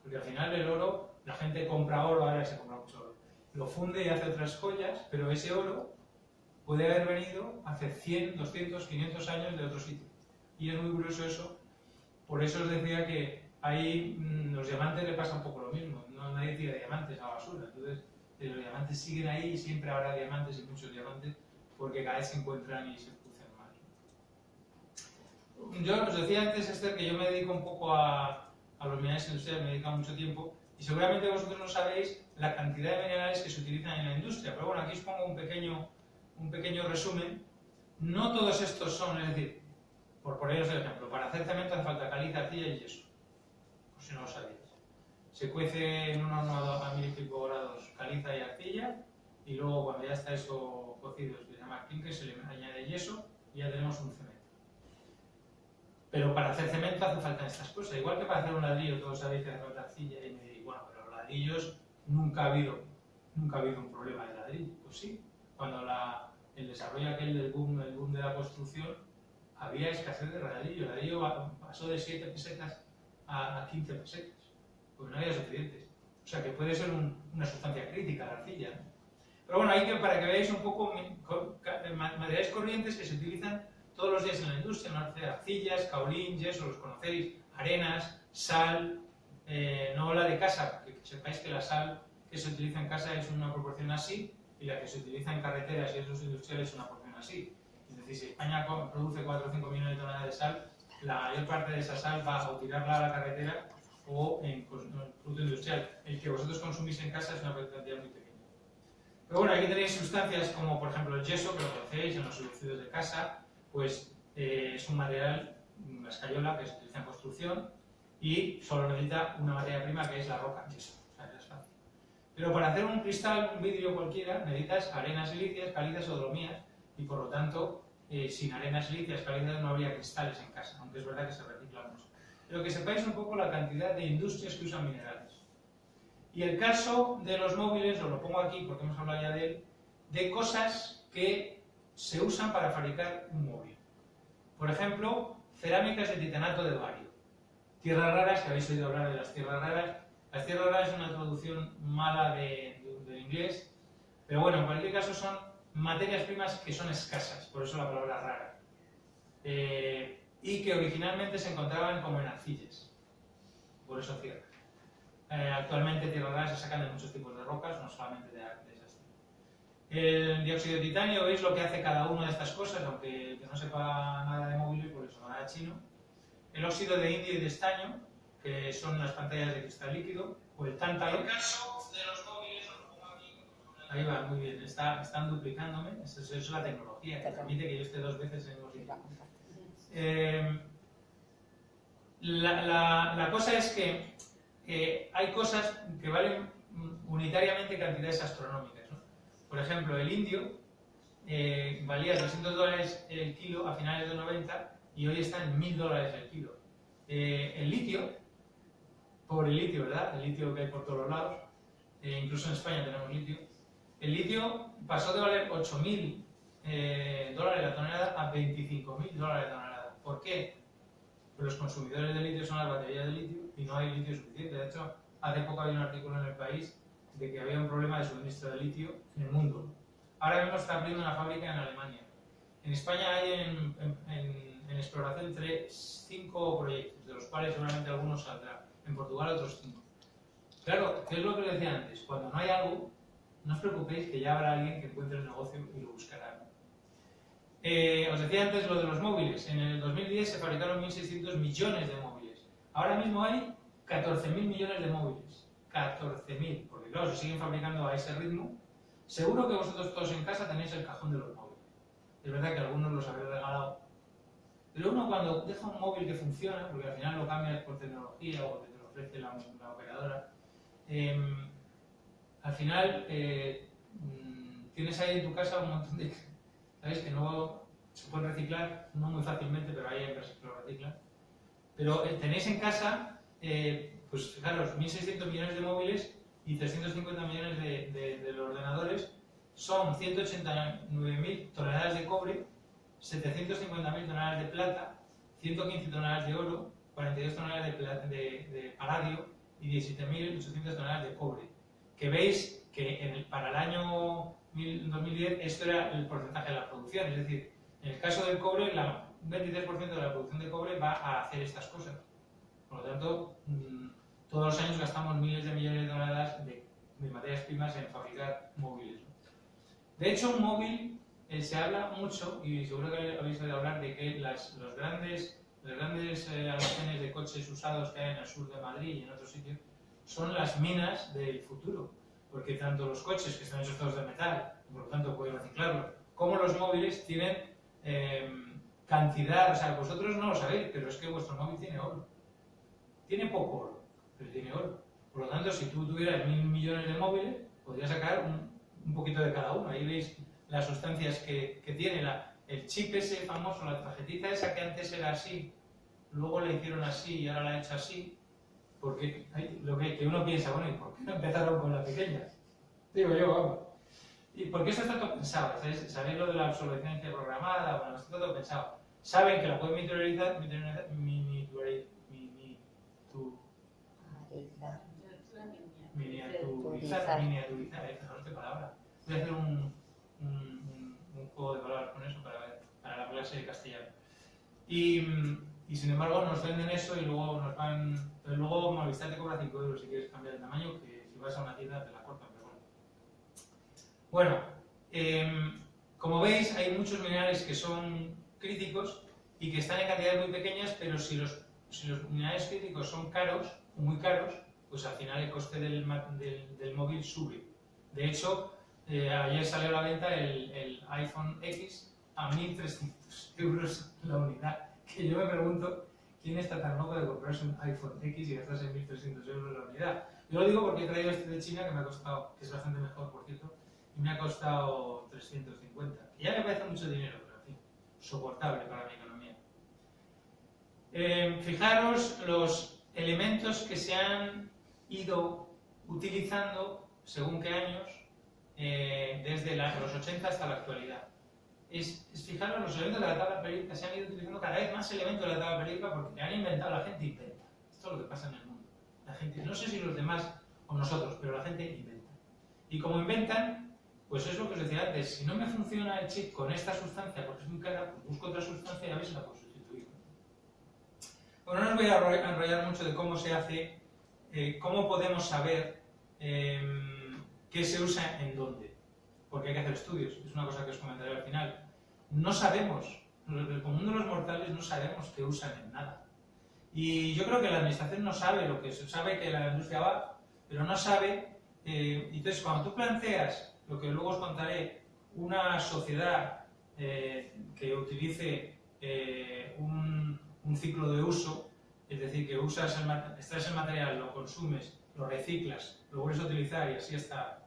Speaker 1: Porque al final el oro, la gente compra oro, ahora se compra mucho oro, lo funde y hace otras joyas, pero ese oro puede haber venido hace 100, 200, 500 años de otro sitio. Y es muy curioso eso. Por eso os decía que ahí los diamantes le pasa un poco lo mismo. Nadie tira diamantes a la basura. Entonces, los diamantes siguen ahí y siempre habrá diamantes y muchos diamantes porque cada vez se encuentran y se producen más. Yo os decía antes, Esther, que yo me dedico un poco a los minerales industriales, me he dedicado mucho tiempo y seguramente vosotros no sabéis la cantidad de minerales que se utilizan en la industria. Pero bueno, aquí os pongo un pequeño resumen. No todos estos son, es decir, por poneros el ejemplo, para hacer cemento hace falta caliza, arcilla y yeso, por si no lo sabéis. Se cuece en un horno a 1000 y pico grados caliza y arcilla y luego cuando ya está eso cocido, se llama clinker, se le añade yeso y ya tenemos un cemento. Pero para hacer cemento hace falta estas cosas, igual que para hacer un ladrillo, todos sabéis que hace falta arcilla y me diréis, bueno, pero los ladrillos nunca ha habido un problema de ladrillo. Pues sí, cuando el desarrollo aquel del boom de la construcción, había escasez de ladrillo. El ladrillo pasó de 7 pesetas a 15 pesetas, porque no había suficientes. O sea que puede ser una sustancia crítica la arcilla, ¿no? Pero bueno, ahí para que veáis un poco materiales corrientes que se utilizan todos los días en la industria, ¿no? Arcillas, caolín, yeso, los conocéis, arenas, sal, no la de casa, que sepáis que la sal que se utiliza en casa es una proporción así y la que se utiliza en carreteras y en usos industriales es una proporción así. Es decir, si España produce 4 o 5 millones de toneladas de sal, la mayor parte de esa sal va a tirarla a la carretera o en producto industrial. El que vosotros consumís en casa es una cantidad muy pequeña. Pero bueno, aquí tenéis sustancias como por ejemplo el yeso, que lo conocéis en los soluciones de casa, pues es un material, una escayola que se utiliza en construcción y solo necesita una materia prima que es la roca, yeso. O sea, es fácil. Pero para hacer un cristal, un vidrio cualquiera, necesitas arenas silíceas, calizas o dolomías y por lo tanto, sin arenas silíceas, calizas no habría cristales en casa, aunque es verdad que se reciclan mucho. Pero que sepáis un poco la cantidad de industrias que usan minerales. Y el caso de los móviles, os lo pongo aquí porque hemos hablado ya de él, de cosas que se usan para fabricar un móvil. Por ejemplo, cerámicas de titanato de bario. Tierras raras, que habéis oído hablar de las tierras raras. Las tierras raras es una traducción mala del inglés, pero bueno, en cualquier caso son materias primas que son escasas, por eso la palabra rara. Y que originalmente se encontraban como en arcillas, por eso tierra. Actualmente tierras raras se sacan de muchos tipos de rocas, no solamente de esas. El dióxido de titanio, veis lo que hace cada una de estas cosas, aunque el que no sepa nada de móviles, pues eso, nada chino. El óxido de indio y de estaño, que son las pantallas de cristal líquido, o el tántalo. En el caso de los móviles, ahí va, muy bien, están duplicándome, eso es la tecnología, que permite que yo esté 2 veces en los sitios. La cosa es que hay cosas que valen unitariamente cantidades astronómicas, ¿no? Por ejemplo, el indio valía $200 el kilo a finales de los 90 y hoy está en $1000 el kilo. El litio, pobre litio, ¿verdad? El litio que hay por todos los lados, incluso en España tenemos litio. El litio pasó de valer $8000 la tonelada a $25.000 la tonelada. ¿Por qué? Pues los consumidores de litio son las baterías de litio y no hay litio suficiente. De hecho, hace poco había un artículo en El País de que había un problema de suministro de litio en el mundo. Ahora mismo está abriendo una fábrica en Alemania. En España hay en exploración 5 proyectos, de los cuales seguramente algunos saldrán. En Portugal otros 5. Claro, ¿qué es lo que les decía antes? Cuando no hay algo, no os preocupéis que ya habrá alguien que encuentre el negocio y lo buscará. Os decía antes lo de los móviles. En el 2010 se fabricaron 1.600 millones de móviles. Ahora mismo hay 14.000 millones de móviles. 14.000, porque claro, se siguen fabricando a ese ritmo. Seguro que vosotros todos en casa tenéis el cajón de los móviles. Es verdad que algunos los habéis regalado. Pero uno cuando deja un móvil que funciona, porque al final lo cambias por tecnología o porque te lo ofrece la operadora, al final tienes ahí en tu casa un montón de... ¿Sabéis? Que no se pueden reciclar, no muy fácilmente, pero hay empresas que lo reciclan. Pero tenéis en casa, pues fijaros, 1.600 millones de móviles y 350 millones de los ordenadores, son 189.000 toneladas de cobre, 750.000 toneladas de plata, 115 toneladas de oro, 42 toneladas de paladio y 17.800 toneladas de cobre. Que veis que para el año 2010 esto era el porcentaje de la producción, es decir, en el caso del cobre, un 23% de la producción de cobre va a hacer estas cosas. Por lo tanto, todos los años gastamos miles de millones de toneladas de materias primas en fabricar móviles. De hecho, un móvil se habla mucho, y seguro que habéis oído hablar de que los grandes almacenes de coches usados que hay en el sur de Madrid y en otros sitios son las minas del futuro, porque tanto los coches, que están hechos todos de metal, y por lo tanto pueden reciclarlo, como los móviles tienen cantidad, o sea, vosotros no lo sabéis, pero es que vuestro móvil tiene oro. Tiene poco oro, pero tiene oro. Por lo tanto, si tú tuvieras 1.000 millones de móviles, podrías sacar un poquito de cada uno. Ahí veis las sustancias que tiene, el chip ese famoso, la tarjetita esa que antes era así, luego la hicieron así y ahora la han hecho así, porque lo que uno piensa, bueno, ¿y por qué no empezaron con la pequeña? Digo yo, vamos. ¿Y por qué esto está todo pensado? ¿Sabéis lo de la obsolescencia programada? Bueno, está todo pensado. Saben que la pueden miniaturizar, no sé palabra. Voy a hacer un juego de palabras con eso para la clase de castellano. Y sin embargo nos venden eso y luego nos van... Pero luego Movistar te cobra 5 euros si quieres cambiar el tamaño, que si vas a una tienda te la cortan, pero bueno. Bueno, como veis hay muchos minerales que son críticos y que están en cantidades muy pequeñas, pero si los minerales críticos son caros, muy caros, pues al final el coste del móvil sube. De hecho, ayer salió a la venta el iPhone X a 1.300 euros la unidad. Que yo me pregunto, ¿quién está tan loco de comprarse un iPhone X y gastarse 1.300 euros la unidad? Yo lo digo porque he traído este de China, que me ha costado, que es bastante mejor, por cierto, y me ha costado 350. Y ya me parece mucho dinero, pero en fin, soportable para mi economía. Fijaros los elementos que se han ido utilizando según qué años, desde los 80 hasta la actualidad. Fijaros, los elementos de la tabla periódica se han ido utilizando cada vez más elementos de la tabla periódica porque han inventado, la gente inventa. Esto es lo que pasa en el mundo. La gente, no sé si los demás o nosotros, pero la gente inventa. Y como inventan, pues es lo que os decía antes, si no me funciona el chip con esta sustancia porque es muy cara, pues busco otra sustancia y a ver si la puedo sustituir. Bueno, no os voy a enrollar mucho de cómo se hace, cómo podemos saber qué se usa en dónde. porque hay que hacer estudios, es una cosa que os comentaré al final. No sabemos, el común de los mortales no sabemos qué usan en nada. Y yo creo que la administración no sabe lo que es, sabe que la industria va, pero no sabe. Entonces, cuando tú planteas, lo que luego os contaré, una sociedad que utilice un ciclo de uso, es decir, que extraes el material, lo consumes, lo reciclas, lo vuelves a utilizar y así hasta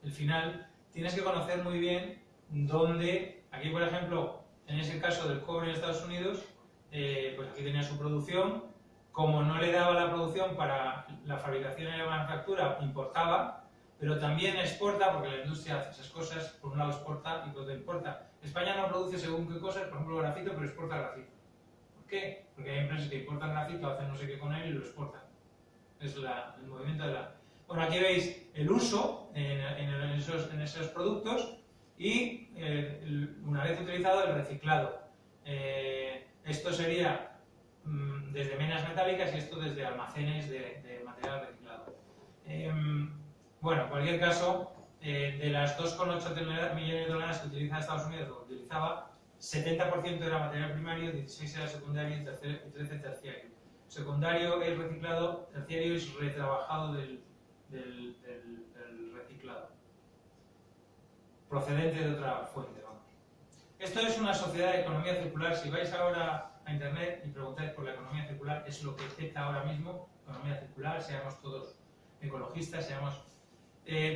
Speaker 1: el final, tienes que conocer muy bien dónde, aquí por ejemplo, en ese caso del cobre en Estados Unidos, pues aquí tenía su producción, como no le daba la producción para la fabricación y la manufactura, importaba, pero también exporta, porque la industria hace esas cosas, por un lado exporta y por otro importa. España no produce según qué cosas, por ejemplo grafito, pero exporta grafito. ¿Por qué? Porque hay empresas que importan grafito, hacen no sé qué con él y lo exportan. Es el movimiento de la... Bueno, aquí veis el uso en esos productos y una vez utilizado el reciclado. Esto sería desde menas metálicas y esto desde almacenes de material reciclado. Bueno, en cualquier caso, de las 2,8 millones de toneladas que utiliza Estados Unidos, o utilizaba, 70% era material primario, 16% era secundario y 13% terciario. Secundario es reciclado, terciario es retrabajado del reciclado, procedente de otra fuente, vamos. Esto es una sociedad de economía circular. Si vais ahora a internet y preguntáis por la economía circular, es lo que acepta ahora mismo, economía circular, seamos todos ecologistas, seamos...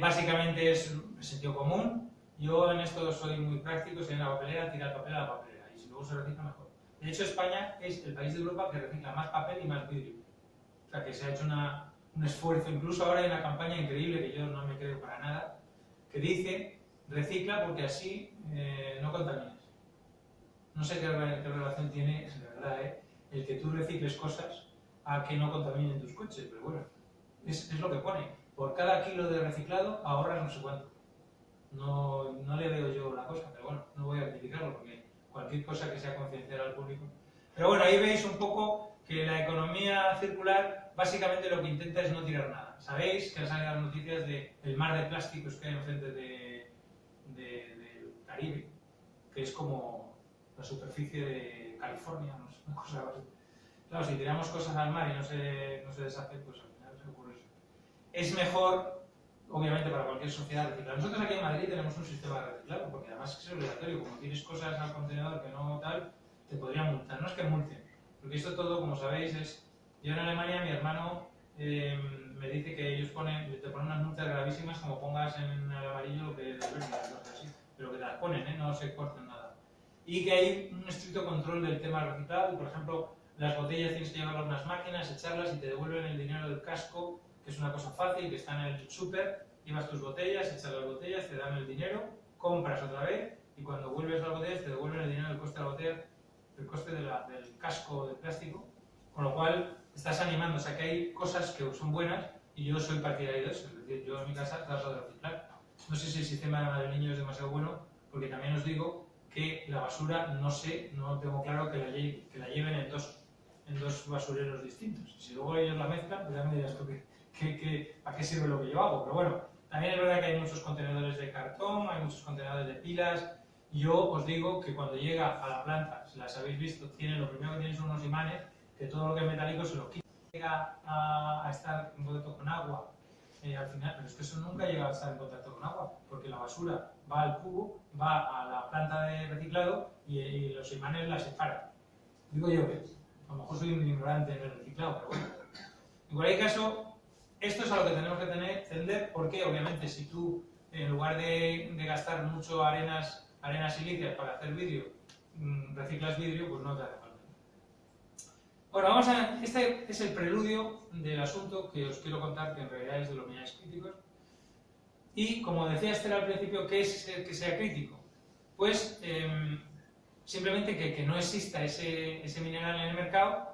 Speaker 1: básicamente es sentido común. Yo en esto soy muy práctico, si hay una papelera, tira el papel a la papelera, y si luego se recicla, mejor. De hecho, España es el país de Europa que recicla más papel y más vidrio. O sea, que se ha hecho un esfuerzo. Incluso ahora hay una campaña increíble, que yo no me creo para nada, que dice, recicla porque así no contaminas. No sé qué relación tiene, de verdad, el que tú recicles cosas a que no contaminen tus coches, pero bueno, es lo que pone. Por cada kilo de reciclado ahorras no sé cuánto. No le veo yo la cosa, pero bueno, no voy a criticarlo porque cualquier cosa que sea concienciar al público. Pero bueno, ahí veis un poco que la economía circular básicamente lo que intenta es no tirar nada. Sabéis que han salido las noticias del mar de plásticos que hay enfrente del Caribe, que es como la superficie de California, no sé, una cosa así. Claro, si tiramos cosas al mar y no se deshace, pues al final se ocurre eso. Es mejor, obviamente, para cualquier sociedad reciclar. Nosotros aquí en Madrid tenemos un sistema de reciclado, porque además es obligatorio. Como tienes cosas al contenedor que no tal, te podrían multar. No es que multen, porque esto todo, como sabéis, es... Yo en Alemania, mi hermano me dice que ellos te ponen unas multas gravísimas como pongas en el amarillo lo que es verde, cosas así. Pero que te las ponen, no se cortan nada. Y que hay un estricto control del tema reciclado. Por ejemplo, las botellas tienes que llevarlas a unas máquinas, echarlas y te devuelven el dinero del casco, que es una cosa fácil, que está en el súper, llevas tus botellas, echas las botellas, te dan el dinero, compras otra vez y cuando vuelves a las botellas te devuelven el dinero del coste de la botella, del coste del casco de plástico, con lo cual estás animando, o sea que hay cosas que son buenas y yo soy partidario de eso, es decir, yo en mi casa trato de reciclar. No sé si el sistema del niño es demasiado bueno, porque también os digo que la basura, no tengo claro que la lleven en dos basureros distintos. Si luego ellos la mezclan, pues ya me dirás tú ¿para qué sirve lo que yo hago? Pero bueno, también es verdad que hay muchos contenedores de cartón, hay muchos contenedores de pilas. Yo os digo que cuando llega a la planta, si las habéis visto, lo primero que tienen son unos imanes, que todo lo que es metálico se lo quita. Llega a estar en contacto con agua, al final, pero es que eso nunca llega a estar en contacto con agua, porque la basura va al cubo, va a la planta de reciclado y los imanes la separan. Digo yo que a lo mejor soy un ignorante en el reciclado, pero bueno. En cualquier caso, esto es a lo que tenemos que tender, porque obviamente si tú, en lugar de gastar mucho arenas silíceas para hacer vidrio, reciclas vidrio, pues no te hace falta. Bueno, este es el preludio del asunto que os quiero contar, que en realidad es de los minerales críticos. Y como decía Esther al principio, ¿qué es que sea crítico? Pues simplemente que no exista ese mineral en el mercado,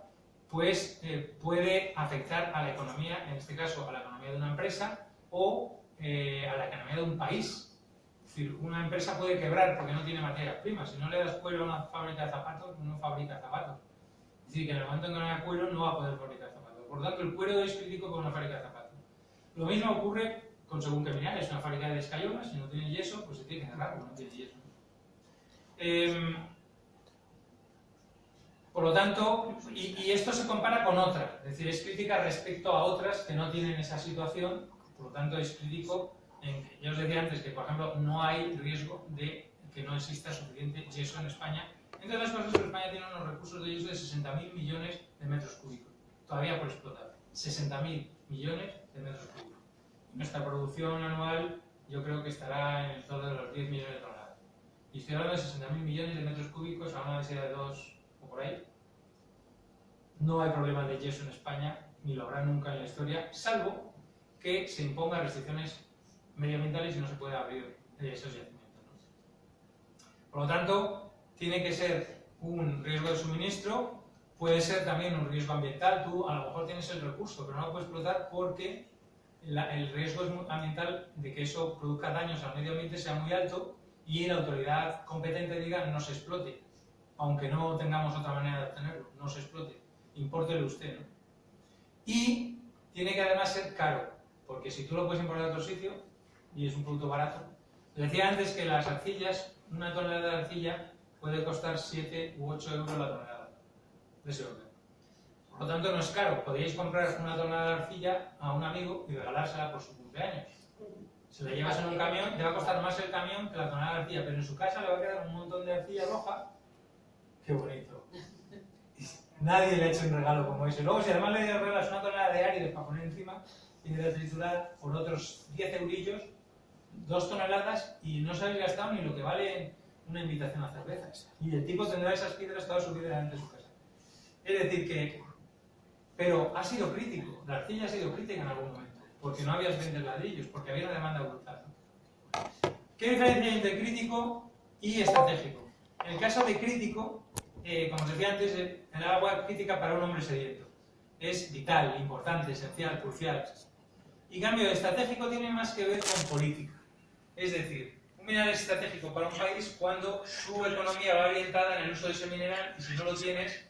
Speaker 1: pues puede afectar a la economía, en este caso a la economía de una empresa o a la economía de un país. Es decir, una empresa puede quebrar porque no tiene materias primas. Si no le das cuero a una fábrica de zapatos, no fabrica zapatos. Es decir, que en el momento en que no haya cuero no va a poder fabricar zapatos. Por lo tanto, el cuero es crítico para una fábrica de zapatos. Lo mismo ocurre con según qué minerales. Una fábrica de escayola, si no tiene yeso, pues se tiene que cerrar porque no tiene yeso. Por lo tanto, y esto se compara con otras, es decir, es crítica respecto a otras que no tienen esa situación, por lo tanto es crítico en que, ya os decía antes que, por ejemplo, no hay riesgo de que no exista suficiente yeso en España. Entre otras cosas, España tiene unos recursos de yeso de 60.000 millones de metros cúbicos, todavía por explotar. 60.000 millones de metros cúbicos. Nuestra producción anual yo creo que estará en el torno de los 10 millones de toneladas. Y estoy hablando de 60.000 millones de metros cúbicos a una densidad de 2 o por ahí. No hay problema de yeso en España, ni lo habrá nunca en la historia, salvo que se impongan restricciones medioambientales y no se pueda abrir esos yacimientos, ¿no? Por lo tanto, tiene que ser un riesgo de suministro, puede ser también un riesgo ambiental. Tú a lo mejor tienes el recurso, pero no lo puedes explotar porque el riesgo ambiental de que eso produzca daños al medio ambiente sea muy alto y la autoridad competente diga no se explote, aunque no tengamos otra manera de obtenerlo, no se explote, impórtelo usted, ¿no? Y tiene que además ser caro, porque si tú lo puedes importar de otro sitio y es un producto barato. Decía antes que las arcillas, una tonelada de arcilla puede costar 7 u 8 euros la tonelada de ese orden. Por lo tanto, no es caro. Podríais comprar una tonelada de arcilla a un amigo y regalársela por su cumpleaños. Si la llevas en un camión, te va a costar más el camión que la tonelada de arcilla, pero en su casa le va a quedar un montón de arcilla roja. ¡Qué bonito! Nadie le ha hecho un regalo como ese. Luego, si además le regalas una tonelada de áridos para poner encima y de triturar por otros 10 eurillos, 2 toneladas, y no se habéis gastado ni lo que vale una invitación a cervezas. Y el tipo tendrá esas piedras toda su vida delante de su casa. Es decir que... Pero ha sido crítico, la arcilla ha sido crítica en algún momento, porque no había suficientes ladrillos, porque había una demanda brutal. ¿Qué diferencia hay entre crítico y estratégico? En el caso de crítico, como os decía antes, el agua crítica para un hombre sediento es vital, importante, esencial, crucial. Y en cambio, estratégico tiene más que ver con política. Es decir, un mineral es estratégico para un país cuando su economía va orientada en el uso de ese mineral, y si no lo tienes,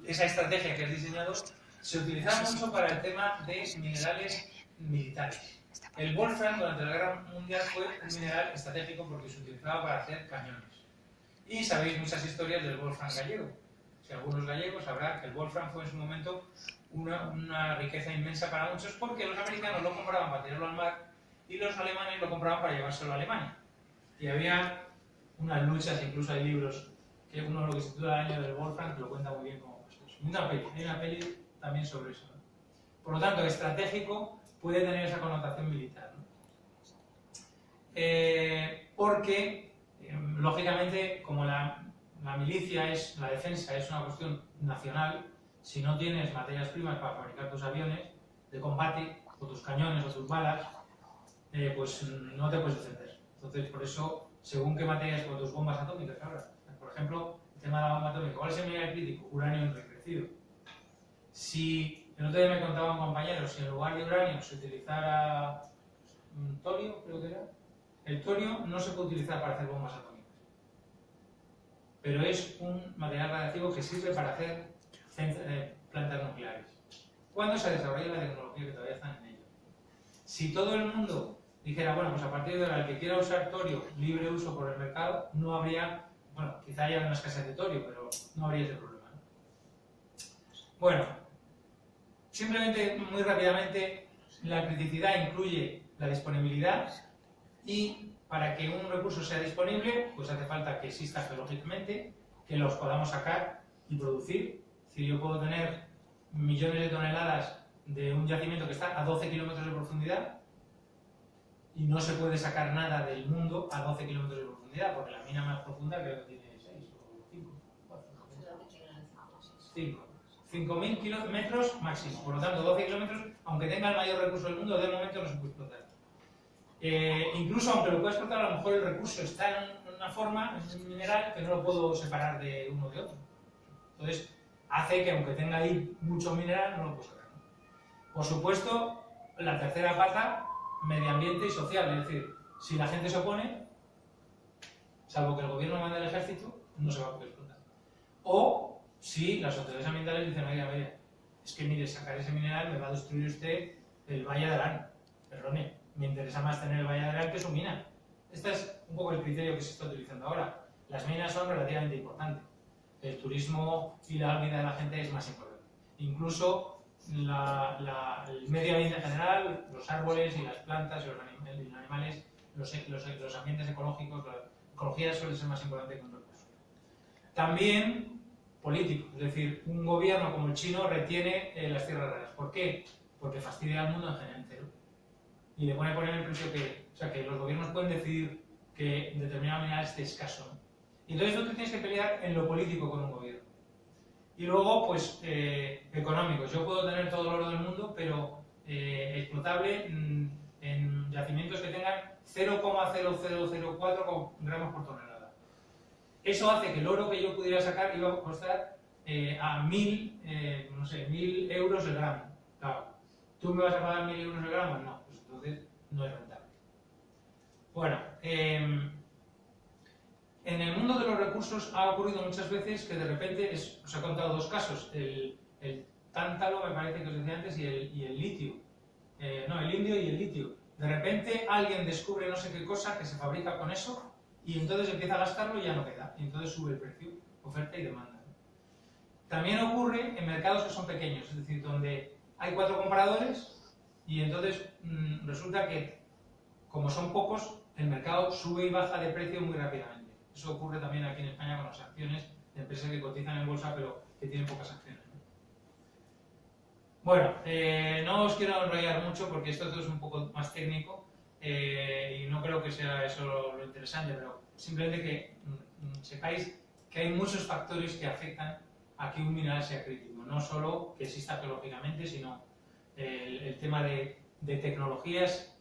Speaker 1: esa estrategia que has diseñado se utilizaba mucho para el tema de minerales militares. El wolfram durante la Guerra Mundial fue un mineral estratégico porque se utilizaba para hacer cañones. Y sabéis muchas historias del wolfram gallego. Si algunos gallegos sabrán que el wolfram fue en su momento una riqueza inmensa para muchos, porque los americanos lo compraban para tirarlo al mar y los alemanes lo compraban para llevárselo a Alemania. Y había unas luchas, incluso hay libros, que uno lo que se titula El año del wolfram, que lo cuenta muy bien como pasó. Hay una peli también sobre eso, ¿no? Por lo tanto, estratégico puede tener esa connotación militar, ¿no? Porque, lógicamente, como la milicia la defensa es una cuestión nacional, si no tienes materias primas para fabricar tus aviones de combate, o tus cañones, o tus balas, pues no te puedes defender. Entonces, por eso, según qué materias, o tus bombas atómicas, ahora, por ejemplo, el tema de la bomba atómica, ¿cuál es el mineral crítico? Uranio enriquecido. Si el otro día me contaba un compañero, si en lugar de uranio se utilizara torio, creo que era, el torio no se puede utilizar para hacer bombas atómicas, pero es un material radiactivo que sirve para hacer plantas nucleares. ¿Cuándo se desarrolla la tecnología que todavía están en ello? Si todo el mundo dijera, bueno, pues a partir de ahora el que quiera usar torio, libre uso por el mercado, no habría, bueno, quizá haya una escasez de torio, pero no habría ese problema, ¿no? Bueno, simplemente, muy rápidamente, la criticidad incluye la disponibilidad, y para que un recurso sea disponible, pues hace falta que exista geológicamente, que los podamos sacar y producir. Si yo puedo tener millones de toneladas de un yacimiento que está a 12 kilómetros de profundidad y no se puede sacar nada del mundo a 12 kilómetros de profundidad, porque la mina más profunda creo que tiene 6 o 5, 5.000 kilómetros máximo. Por lo tanto, 12 kilómetros, aunque tenga el mayor recurso del mundo, de momento no se puede explotar. Incluso aunque lo pueda explotar, a lo mejor el recurso está en una forma, en un mineral, que no lo puedo separar de uno de otro. Entonces, hace que aunque tenga ahí mucho mineral, no lo puedo sacar, ¿no? Por supuesto, la tercera pata, medio ambiente y social. Es decir, si la gente se opone, salvo que el gobierno mande el ejército, no se va a poder explotar. O si las autoridades ambientales dicen, oiga, mira, es que mire, sacar ese mineral me va a destruir usted el Valle de Arán, perdone, me interesa más tener el Valle de Arán que su mina. Este es un poco el criterio que se está utilizando ahora. Las minas son relativamente importantes. El turismo y la vida de la gente es más importante. Incluso el medio ambiente en general, los árboles y las plantas y los animales, los ambientes ecológicos, la ecología suele ser más importante que un recurso. También político, es decir, un gobierno como el chino retiene las tierras raras. ¿Por qué? Porque fastidia al mundo en general entero. Y le pone el precio que... O sea, que los gobiernos pueden decidir que determinado mineral esté escaso, ¿no? Y entonces tú te tienes que pelear en lo político con un gobierno. Y luego, pues, económicos. Yo puedo tener todo el oro del mundo, pero explotable en yacimientos que tengan 0,0004 gramos por tonelada. Eso hace que el oro que yo pudiera sacar iba a costar a 1.000 euros el gramo. Claro, ¿tú me vas a pagar 1.000 euros el gramo? No, pues entonces no es rentable. Bueno, en el mundo de los recursos ha ocurrido muchas veces que de repente, os he contado dos casos, el tántalo, me parece que os decía antes, y el litio. No, el indio y el litio. De repente alguien descubre no sé qué cosa que se fabrica con eso y entonces empieza a gastarlo y ya no queda. Y entonces sube el precio, oferta y demanda. También ocurre en mercados que son pequeños, es decir, donde hay 4 compradores y entonces resulta que, como son pocos, el mercado sube y baja de precio muy rápidamente. Eso ocurre también aquí en España con las acciones de empresas que cotizan en bolsa pero que tienen pocas acciones, ¿no? Bueno, no os quiero enrollar mucho porque esto es un poco más técnico y no creo que sea eso lo interesante, pero simplemente que sepáis que hay muchos factores que afectan a que un mineral sea crítico. No solo que exista geológicamente, sino el tema de tecnologías,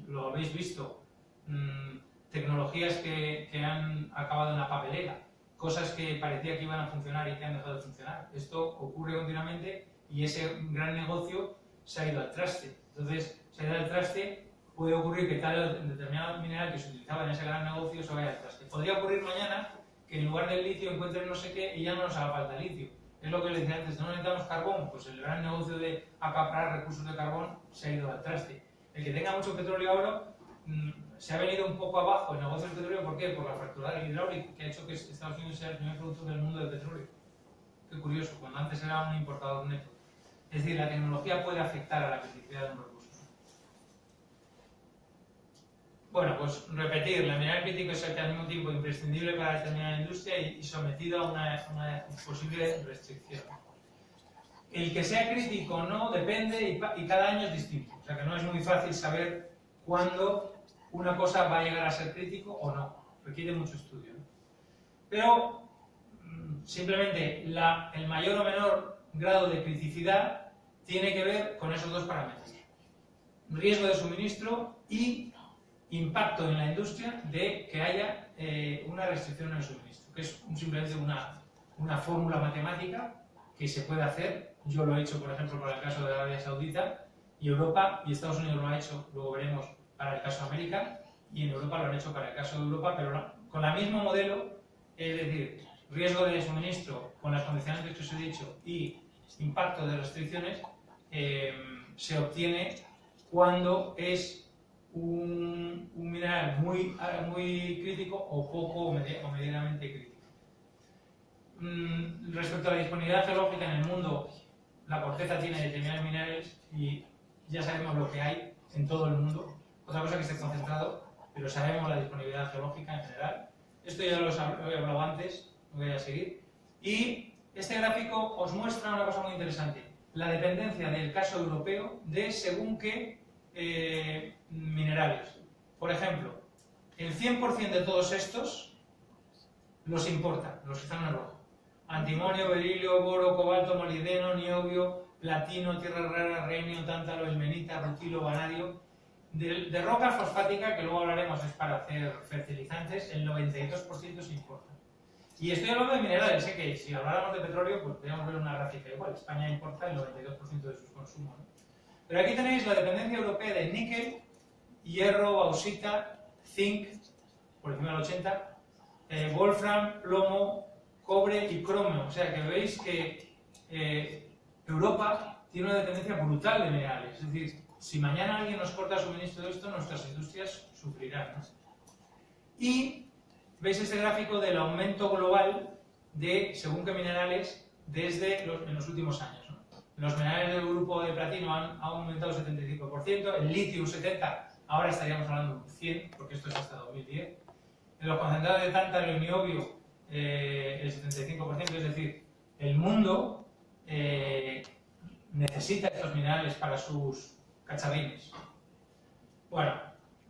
Speaker 1: lo habéis visto, tecnologías que han acabado en la papelera, cosas que parecía que iban a funcionar y que han dejado de funcionar. Esto ocurre continuamente y ese gran negocio se ha ido al traste. Entonces, se ha ido al traste, puede ocurrir que tal determinado mineral que se utilizaba en ese gran negocio se vaya al traste. Podría ocurrir mañana que en lugar del litio encuentren no sé qué y ya no nos haga falta litio. Es lo que les decía antes, no necesitamos carbón, pues el gran negocio de acaparar recursos de carbón se ha ido al traste. El que tenga mucho petróleo ahora se ha venido un poco abajo el negocio del petróleo. ¿Por qué? Por la fractura del hidráulico, que ha hecho que Estados Unidos sea el primer productor del mundo de petróleo. Qué curioso, cuando antes era un importador neto. Es decir, la tecnología puede afectar a la criticidad de un recurso. Bueno, pues repetir, la mineral crítico es al mismo tiempo imprescindible para determinada industria y sometido a una posible restricción. El que sea crítico o no depende y cada año es distinto. O sea que no es muy fácil saber cuándo una cosa va a llegar a ser crítico o no. Requiere mucho estudio, ¿no? Pero simplemente el mayor o menor grado de criticidad tiene que ver con esos dos parámetros. Riesgo de suministro y impacto en la industria de que haya una restricción en el suministro, que es simplemente una fórmula matemática que se puede hacer. Yo lo he hecho, por ejemplo, para el caso de Arabia Saudita, y Europa y Estados Unidos lo ha hecho, luego veremos, para el caso de América, y en Europa lo han hecho para el caso de Europa, pero con el mismo modelo, es decir, riesgo de suministro con las condicionantes que os he dicho y impacto de restricciones, se obtiene cuando es un mineral muy crítico o poco o medianamente crítico. Respecto a la disponibilidad geológica en el mundo, la corteza tiene determinados minerales y ya sabemos lo que hay en todo el mundo. Otra cosa que esté concentrado, pero sabemos la disponibilidad geológica en general. Esto ya lo he hablado antes, no voy a seguir. Y este gráfico os muestra una cosa muy interesante: la dependencia del caso europeo de según qué minerales. Por ejemplo, el 100% de todos estos los importa, los que están en rojo. Antimonio, berilio, boro, cobalto, molibdeno, niobio, platino, tierra rara, rhenio, tántalo, ilmenita, rutilo, vanadio. De roca fosfática, que luego hablaremos, es para hacer fertilizantes, el 92% se importa. Y estoy hablando de minerales, sé que si habláramos de petróleo, pues podríamos ver una gráfica igual. España importa el 92% de sus consumos, ¿no? Pero aquí tenéis la dependencia europea de níquel, hierro, bauxita, zinc, por encima del 80, wolfram, plomo, cobre y cromio. O sea que veis que Europa tiene una dependencia brutal de minerales. Es decir, si mañana alguien nos corta el suministro de esto, nuestras industrias sufrirán, ¿no? Y veis este gráfico del aumento global de según qué minerales en los últimos años, ¿no? Los minerales del grupo de platino han aumentado un 75%, el litio un 70%, ahora estaríamos hablando de un 100%, porque esto es hasta 2010. En los concentrados de tántalo y niobio, el 75%, es decir, el mundo necesita estos minerales para sus cacharrines. Bueno,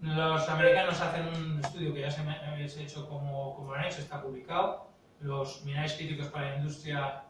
Speaker 1: los americanos hacen un estudio que ya se ha hecho como lo han hecho, está publicado, los minerales críticos para la industria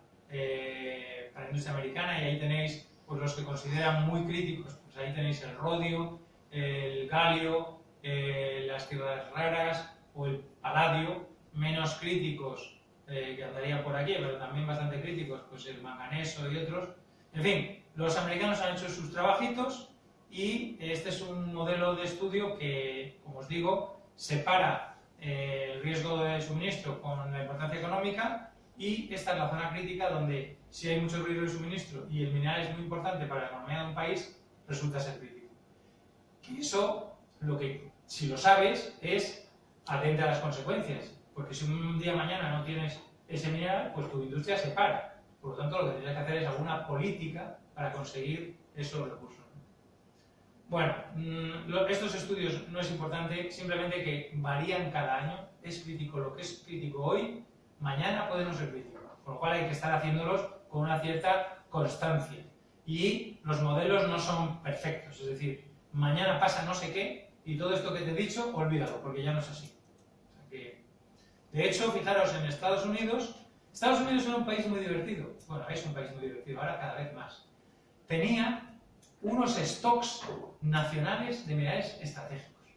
Speaker 1: americana, y ahí tenéis pues, los que consideran muy críticos, pues ahí tenéis el rodio, el galio, las tierras raras o el paladio, menos críticos que andarían por aquí, pero también bastante críticos, pues el manganeso y otros. En fin, los americanos han hecho sus trabajitos y este es un modelo de estudio que, como os digo, separa el riesgo de suministro con la importancia económica, y esta es la zona crítica donde si hay mucho riesgo de suministro y el mineral es muy importante para la economía de un país, resulta ser crítico. Y eso, si lo sabes, es atenta a las consecuencias, porque si un día mañana no tienes ese mineral, pues tu industria se para. Por lo tanto, lo que tienes que hacer es alguna política para conseguir esos recursos. Bueno, estos estudios no es importante, simplemente que varían cada año. Es crítico lo que es crítico hoy, mañana puede no ser crítico, con lo cual hay que estar haciéndolos con una cierta constancia. Y los modelos no son perfectos, es decir, mañana pasa no sé qué y todo esto que te he dicho, olvídalo, porque ya no es así. O sea que, de hecho, fijaros, en Estados Unidos era un país muy divertido. Bueno, es un país muy divertido, ahora cada vez más. Tenía unos stocks nacionales de minerales estratégicos.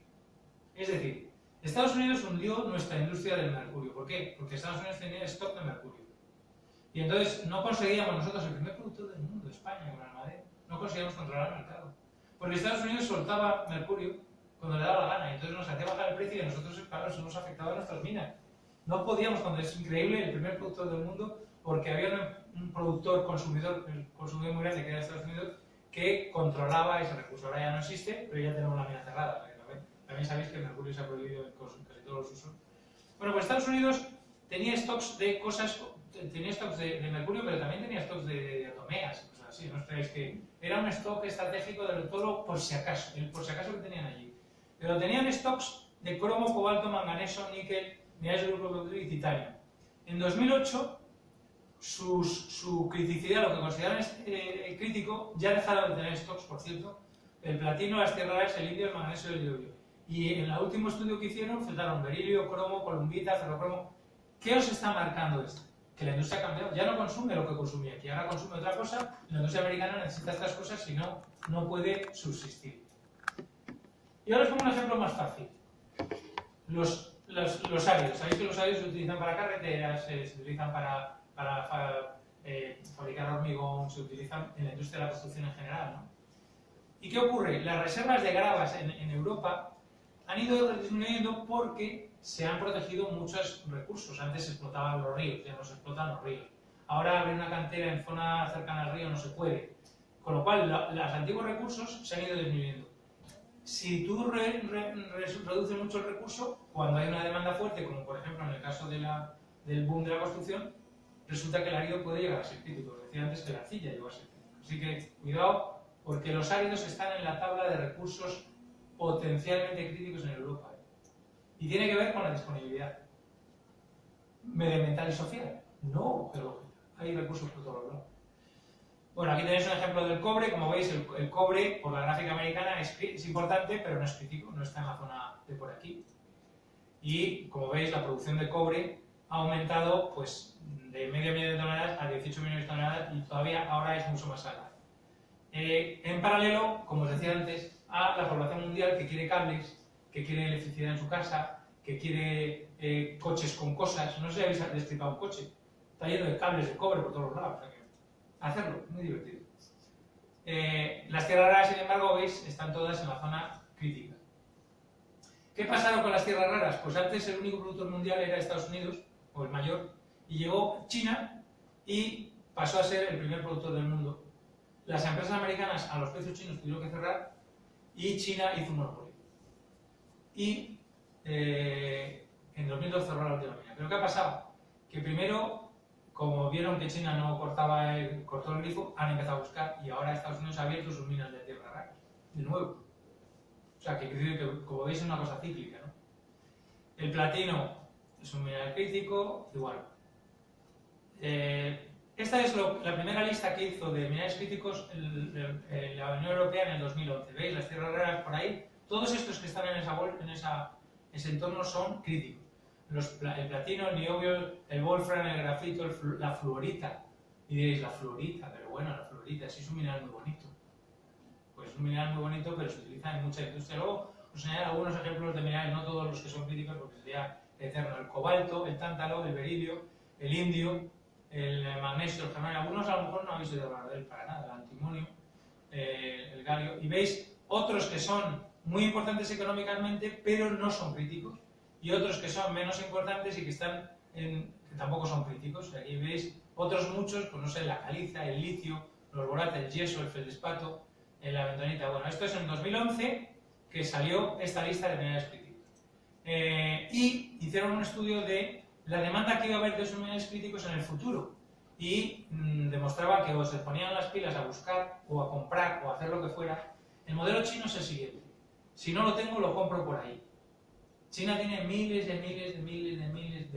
Speaker 1: Es decir, Estados Unidos hundió nuestra industria del mercurio. ¿Por qué? Porque Estados Unidos tenía stock de mercurio. Y entonces no conseguíamos nosotros, el primer productor del mundo, España, con la madera, no conseguíamos controlar el mercado. Porque Estados Unidos soltaba mercurio cuando le daba la gana, y entonces nos hacía bajar el precio y a nosotros, claro, eso nos afectaba a nuestras minas. No podíamos, cuando es increíble, el primer productor del mundo, porque había un productor consumidor muy grande que era Estados Unidos, que controlaba ese recurso. Ahora ya no existe, pero ya tenemos la mina cerrada. También sabéis que el mercurio se ha prohibido en casi todos los usos. Bueno, pues Estados Unidos tenía stocks de cosas, tenía stocks de mercurio, pero también tenía stocks de atomeas y cosas así. No os creáis que era un stock estratégico de todo por si acaso, el por si acaso que tenían allí. Pero tenían stocks de cromo, cobalto, manganeso, níquel, minerales del grupo de y titanio. En 2008, su criticidad, lo que consideran crítico, ya dejaron de tener stocks, por cierto, el platino, las tierras raras, el indio, el manganeso y el iodio. Y en el último estudio que hicieron, filtraron berilio, cromo, columbita, ferrocromo. ¿Qué os está marcando esto? Que la industria ha cambiado, ya no consume lo que consumía aquí, ahora consume otra cosa, la industria americana necesita estas cosas, si no, no puede subsistir. Y ahora os pongo un ejemplo más fácil. Los áridos. Sabéis que los áridos se utilizan para carreteras, se utilizan para fabricar hormigón, se utilizan en la industria de la construcción en general, ¿no? ¿Y qué ocurre? Las reservas de gravas en Europa han ido disminuyendo porque se han protegido muchos recursos. Antes se explotaban los ríos, ya no se explotan los ríos. Ahora abrir una cantera en zona cercana al río no se puede. Con lo cual, los antiguos recursos se han ido disminuyendo. Si tú reduces mucho el recurso, cuando hay una demanda fuerte, como por ejemplo en el caso del boom de la construcción, resulta que el árido puede llegar a ser crítico. Decía antes que la arcilla llegó a ser crítico. Así que cuidado, porque los áridos están en la tabla de recursos potencialmente críticos en Europa. Y tiene que ver con la disponibilidad medioambiental y social. No geológica. Hay recursos por todos lados. Bueno, aquí tenéis un ejemplo del cobre. Como veis, el cobre, por la gráfica americana, es importante, pero no es crítico, no está en la zona de por aquí. Y, como veis, la producción de cobre ha aumentado pues, de medio millón de toneladas a 18 millones de toneladas y todavía ahora es mucho más alta. En paralelo, como os decía antes, a la población mundial que quiere cables, que quiere electricidad en su casa, que quiere coches con cosas. No sé si habéis destripado un coche. Está lleno de cables de cobre por todos los lados. O sea que hacerlo, muy divertido. Las tierras raras, sin embargo, veis, están todas en la zona crítica. ¿Qué pasaron con las tierras raras? Pues antes el único productor mundial era Estados Unidos, o el mayor, y llegó China y pasó a ser el primer productor del mundo. las empresas americanas a los precios chinos tuvieron que cerrar y China hizo un monopolio. Y en 2002 cerró la última mina. ¿Pero qué ha pasado? Que primero, como vieron que China no cortó el grifo, han empezado a buscar y ahora Estados Unidos ha abierto sus minas de tierras raras, de nuevo. O sea, que como veis es una cosa cíclica, ¿no? El platino es un mineral crítico, igual. Esta es la primera lista que hizo de minerales críticos la Unión Europea en el 2011. ¿Veis? Las tierras raras por ahí. Todos estos que están en ese entorno son críticos. El platino, el niobio, el wolfram, el grafito, la fluorita. Y diréis, la fluorita, pero bueno, la fluorita sí es un mineral muy bonito. Pues es un mineral muy bonito, pero se utiliza en mucha industria. Luego os enseñaré algunos ejemplos de minerales, no todos los que son críticos, porque sería eterno. El cobalto, el tántalo, el beridio, el indio, el magnesio, el germanio. Algunos a lo mejor no habéis oído hablar de él para nada. El antimonio, el galio. Y veis otros que son muy importantes económicamente, pero no son críticos. Y otros que son menos importantes y que tampoco son críticos. Aquí veis otros muchos, pues no sé, la caliza, el litio, los borates, el yeso, el feldespato, la bentonita. Bueno, esto es en 2011 que salió esta lista de minerales críticos. Y hicieron un estudio de la demanda que iba a haber de esos minerales críticos en el futuro. Y demostraba que o se ponían las pilas a buscar, o a comprar, o a hacer lo que fuera. El modelo chino es el siguiente. Si no lo tengo, lo compro por ahí. China tiene miles de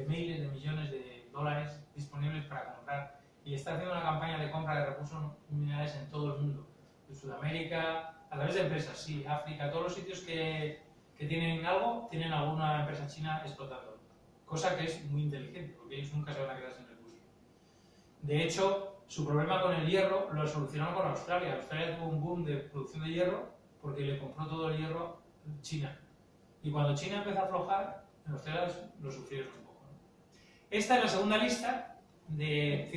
Speaker 1: millones de dólares disponibles para comprar y está haciendo una campaña de compra de recursos minerales en todo el mundo. En Sudamérica, a través de empresas, sí, África, todos los sitios que tienen algo, tienen alguna empresa china explotando. Cosa que es muy inteligente, porque ellos nunca se van a quedar sin recursos. De hecho, su problema con el hierro lo solucionaron con Australia. Australia tuvo un boom de producción de hierro porque le compró todo el hierro a China. Y cuando China empezó a aflojar, en Australia lo sufrieron un poco, ¿no? Esta es la segunda lista de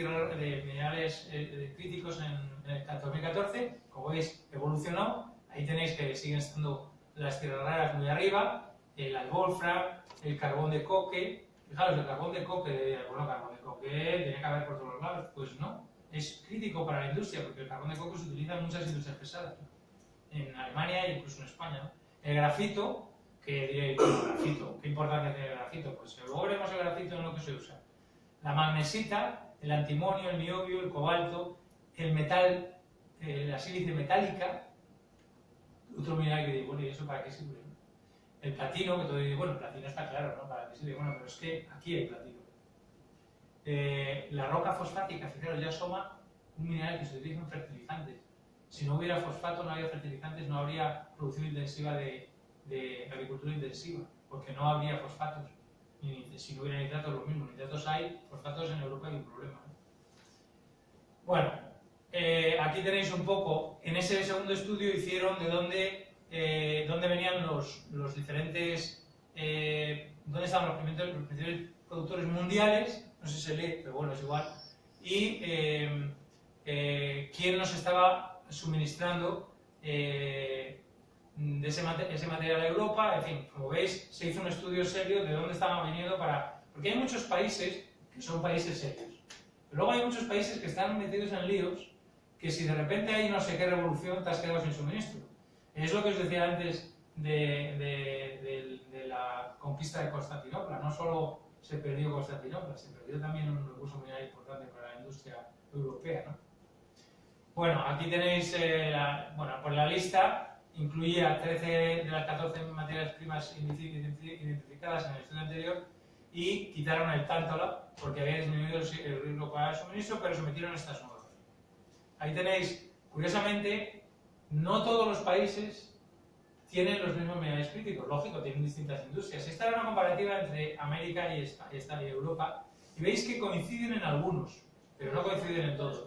Speaker 1: minerales críticos en el 2014. Como veis, evolucionó. Ahí tenéis que siguen estando las tierras raras muy arriba, el wolfram, el carbón de coque. Fijaros, el carbón de coque, bueno, carbón de coque tiene que haber por todos lados. Pues no, es crítico para la industria, porque el carbón de coque se utiliza en muchas industrias pesadas, ¿no? En Alemania e incluso en España, ¿no? El grafito, que diréis, bueno, grafito, ¿qué importancia tiene el grafito? Pues luego veremos el grafito en lo que se usa. La magnesita, el antimonio, el niobio, el cobalto, el metal, la sílice metálica, otro mineral que digo, bueno, ¿y eso para qué sirve? El platino, que todo dice, bueno, el platino está claro, ¿no? ¿Para qué sirve? Bueno, pero es que aquí hay platino. La roca fosfática, fijaros, ya asoma un mineral que se utiliza en fertilizantes. Si no hubiera fosfato, no había fertilizantes, no habría producción intensiva de agricultura intensiva, porque no habría fosfatos. Si no hubiera nitratos, lo mismo. Nitratos hay, fosfatos en Europa hay un problema, ¿no? Bueno, aquí tenéis un poco, en ese segundo estudio hicieron de dónde venían los diferentes, dónde estaban los principales productores mundiales, no sé si se lee, pero bueno, es igual, y quién nos estaba suministrando de ese material a Europa. En fin, como veis, se hizo un estudio serio de dónde estaban viniendo porque hay muchos países que son países serios, pero luego hay muchos países que están metidos en líos, que si de repente hay no sé qué revolución te has quedado sin suministro. Es lo que os decía antes de la conquista de Constantinopla. No solo se perdió Constantinopla, se perdió también un recurso mineral importante para la industria europea, ¿no? Bueno, aquí tenéis, pues la lista incluía 13 de las 14 materias primas identificadas en el estudio anterior y quitaron el tántalo porque había disminuido el riesgo para el suministro, pero sometieron estas nuevas. Ahí tenéis, curiosamente, no todos los países tienen los mismos minerales críticos, lógico, tienen distintas industrias. Esta era una comparativa entre América y Europa, y veis que coinciden en algunos, pero no coinciden en todos.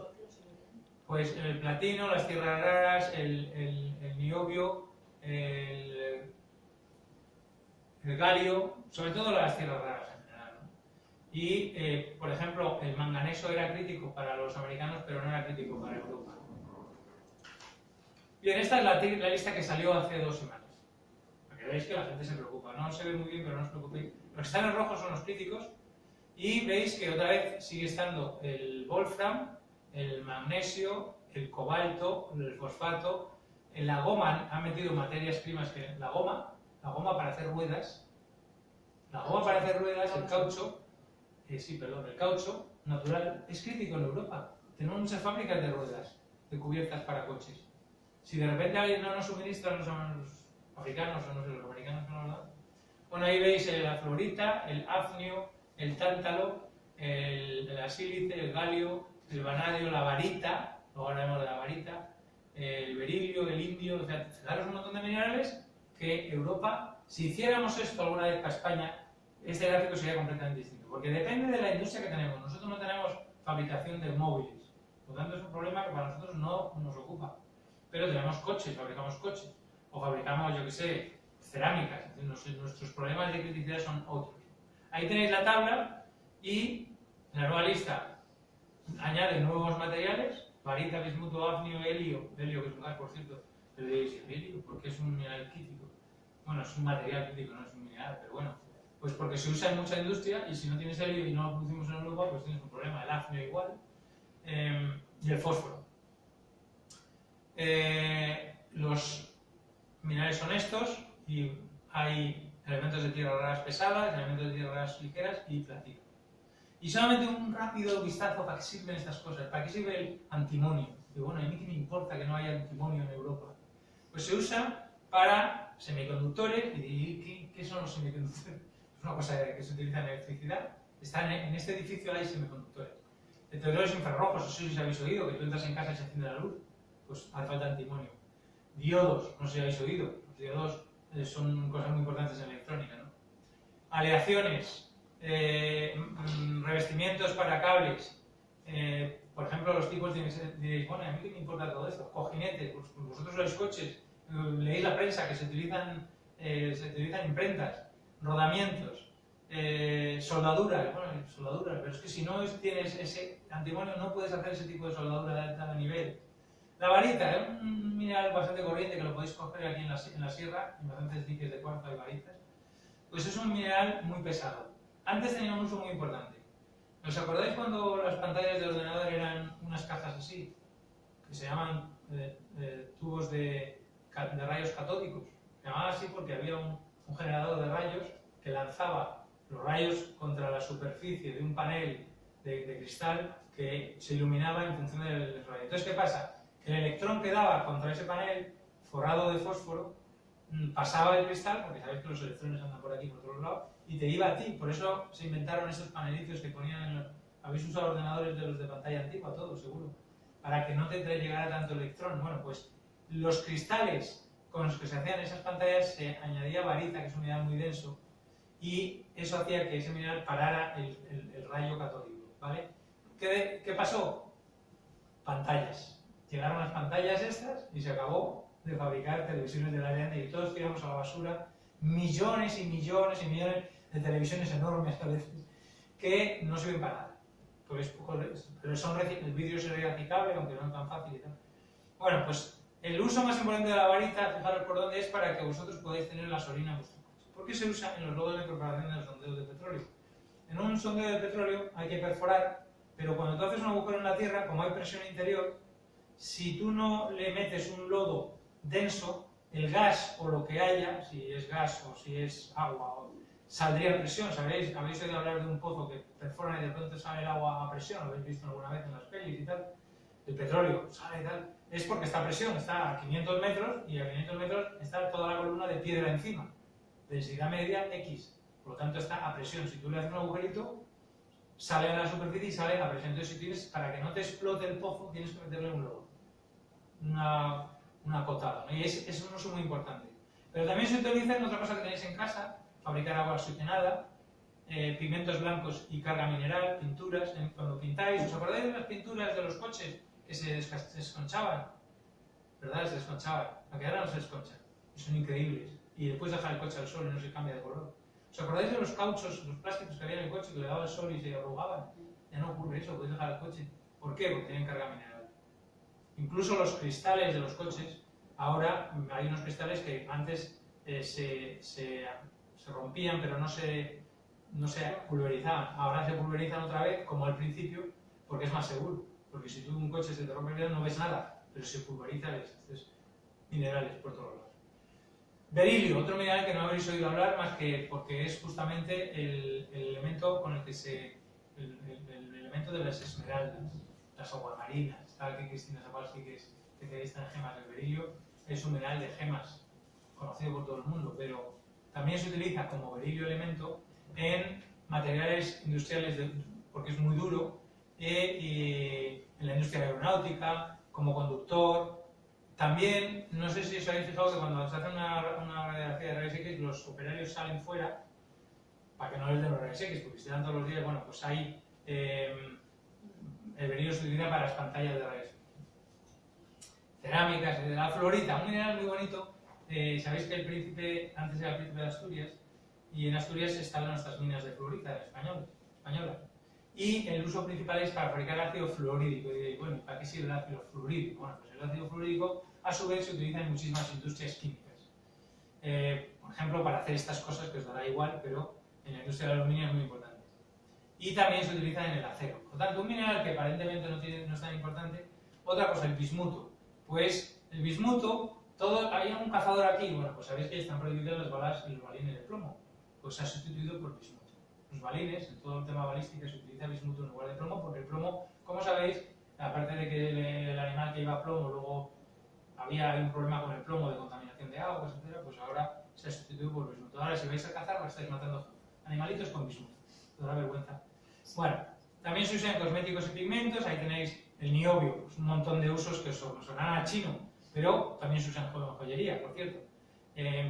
Speaker 1: Pues el platino, las tierras raras, el niobio, el galio, sobre todo las tierras raras en general, ¿no? Y, por ejemplo, el manganeso era crítico para los americanos, pero no era crítico para Europa. Bien, esta es la lista que salió hace 2 semanas. Para que veáis que la gente se preocupa. No se ve muy bien, pero no os preocupéis. Los que están en rojo son los críticos. Y veis que otra vez sigue estando el wolfram, el magnesio, el cobalto, el fosfato, en la goma han metido materias primas que la goma para hacer ruedas, el caucho, el caucho natural es crítico en Europa. Tenemos muchas fábricas de ruedas, de cubiertas para coches. Si de repente alguien no nos suministra, no son los africanos o no sé, los americanos que no nos dan. Bueno, ahí veis la fluorita, el hafnio, el tántalo, el asílice, el galio, el vanadio, la varita, luego hablaremos de la varita, el berilio, el indio, o sea, fijaros un montón de minerales que Europa, si hiciéramos esto alguna vez para España, este gráfico sería completamente distinto, porque depende de la industria que tenemos. Nosotros no tenemos fabricación de móviles, por lo tanto es un problema que para nosotros no nos ocupa, pero tenemos coches, fabricamos coches, o fabricamos, yo que sé, cerámicas. Nuestros problemas de criticidad son otros. Ahí tenéis la tabla y en la nueva lista añade nuevos materiales, varita, bismuto, hafnio, helio, que es un gas, por cierto, pero diréis, helio, porque es un mineral crítico. Bueno, es un material crítico, no es un mineral, pero bueno, pues porque se usa en mucha industria y si no tienes helio y no lo producimos en Europa, pues tienes un problema. El hafnio igual, y el fósforo. Los minerales son estos y hay elementos de tierras raras pesadas, elementos de tierras raras ligeras y platino. Y solamente un rápido vistazo para qué sirven estas cosas, para qué sirve el antimonio. Y bueno, a mí qué me importa que no haya antimonio en Europa. Pues se usa para semiconductores. ¿Y qué son los semiconductores? Es una cosa que se utiliza en electricidad. En este edificio hay semiconductores. Detectores infrarrojos, eso sí os habéis oído, que tú entras en casa y se enciende la luz. Pues hace falta antimonio. Diodos, no sé si habéis oído. Los diodos son cosas muy importantes en electrónica, ¿no? Aleaciones. Revestimientos para cables, por ejemplo, los tipos diréis, bueno, ¿a mí qué me importa todo esto? Cojinetes, pues vosotros sois coches, leéis la prensa que se utilizan imprentas, rodamientos, soldaduras, pero es que si no tienes ese antimonio no puedes hacer ese tipo de soldadura de alto nivel. La varita es un mineral bastante corriente que lo podéis coger aquí en la sierra, en bastantes diques de cuarzo hay varitas, pues es un mineral muy pesado. Antes tenía un uso muy importante. ¿Os acordáis cuando las pantallas de ordenador eran unas cajas así? Que se llaman tubos de rayos catódicos. Se llamaban así porque había un generador de rayos que lanzaba los rayos contra la superficie de un panel de cristal que se iluminaba en función del rayo. Entonces, ¿qué pasa? Que el electrón que daba contra ese panel forrado de fósforo pasaba el cristal, porque sabéis que los electrones andan por aquí por todos lados, y te iba a ti. Por eso se inventaron esos panelitos que ponían en los... Habéis usado ordenadores de los de pantalla antigua, todos seguro, para que no te llegara tanto electrón. Bueno, pues los cristales con los que se hacían esas pantallas se añadía varita, que es un mineral muy denso, y eso hacía que ese mineral parara el rayo catódico, ¿vale? ¿Qué pasó? Pantallas. Llegaron las pantallas estas y se acabó de fabricar televisiones de la grande y todos tiramos a la basura millones y millones y millones de televisiones enormes a veces que no sirven para nada. Pero el vídeo es reciclable, aunque no es tan fácil y tal. Bueno, pues el uso más importante de la varita, fijaros por dónde es, para que vosotros podáis tener gasolina en vuestro coche. ¿Por qué se usa en los lodos de preparación de los sondeos de petróleo? En un sondeo de petróleo hay que perforar, pero cuando tú haces un agujero en la tierra, como hay presión interior, si tú no le metes un lodo denso, el gas o lo que haya, si es gas o si es agua, saldría a presión. ¿Sabéis? Habéis oído hablar de un pozo que perfora y de pronto sale el agua a presión, lo habéis visto alguna vez en las pelis y tal. El petróleo sale y tal. Es porque está a presión, está a 500 metros y a 500 metros está toda la columna de piedra encima. Densidad media X. Por lo tanto está a presión. Si tú le haces un agujerito, sale a la superficie y sale a presión. Entonces, si tienes, para que no te explote el pozo, tienes que meterle un lodo. Una acotada, ¿no? Y es un uso muy importante. Pero también se utiliza en otra cosa que tenéis en casa, fabricar agua oxigenada, pigmentos blancos y carga mineral, pinturas. Cuando pintáis, ¿os acordáis de las pinturas de los coches que se desconchaban? ¿Verdad? Se desconchaban. A que ahora no se desconchan. Y son increíbles. Y después dejar el coche al sol y no se cambia de color. ¿Os acordáis de los cauchos, los plásticos que había en el coche que le daba el sol y se arrugaban? Ya no ocurre eso, podéis dejar el coche. ¿Por qué? Porque tienen carga mineral. Incluso los cristales de los coches, ahora hay unos cristales que antes se rompían, pero no se pulverizaban. Ahora se pulverizan otra vez, como al principio, porque es más seguro. porque si tú un coche se te rompe el vidrio no ves nada, pero se pulveriza, ves minerales por todos lados. Berilio, otro mineral que no habréis oído hablar más que porque es justamente el elemento con el que el elemento de las esmeraldas, las aguamarinas. Está aquí Cristina Zapalski, que es especialista en gemas del berilio, es un mineral de gemas conocido por todo el mundo, pero también se utiliza como berilio elemento en materiales industriales porque es muy duro, y en la industria aeronáutica, como conductor. También, no sé si os habéis fijado que cuando se hace una radiografía de rayos X, los operarios salen fuera para que no les den los rayos X, porque si dan todos los días, bueno, pues hay el berilio se utiliza para las pantallas de rayos X. Cerámicas, la fluorita, un mineral muy bonito. Sabéis que el príncipe, antes era el príncipe de Asturias, y en Asturias se instalan nuestras minas de fluorita española. Y el uso principal es para fabricar ácido fluorídrico. Y bueno, ¿para qué sirve el ácido fluorídrico? Bueno, pues el ácido fluorídrico a su vez se utiliza en muchísimas industrias químicas. Por ejemplo, para hacer estas cosas que os dará igual, pero en la industria del aluminio es muy importante. Y también se utiliza en el acero. Por tanto, un mineral que aparentemente no es tan importante. Otra cosa, el bismuto. Pues el bismuto, había un cazador aquí, bueno, pues sabéis que están prohibidas las balas y los balines de plomo. Pues se ha sustituido por bismuto. Los balines, en todo el tema balístico, se utiliza bismuto en lugar de plomo, porque el plomo, como sabéis, aparte de que el animal que lleva plomo, luego había un problema con el plomo de contaminación de aguas, etc., pues ahora se ha sustituido por bismuto. Ahora, si vais a cazar, estáis matando animalitos con bismuto. Os da vergüenza. Bueno, también se usa en cosméticos y pigmentos. Ahí tenéis el niobio, pues un montón de usos que os sonarán a chino, pero también se usa en joyería, por cierto.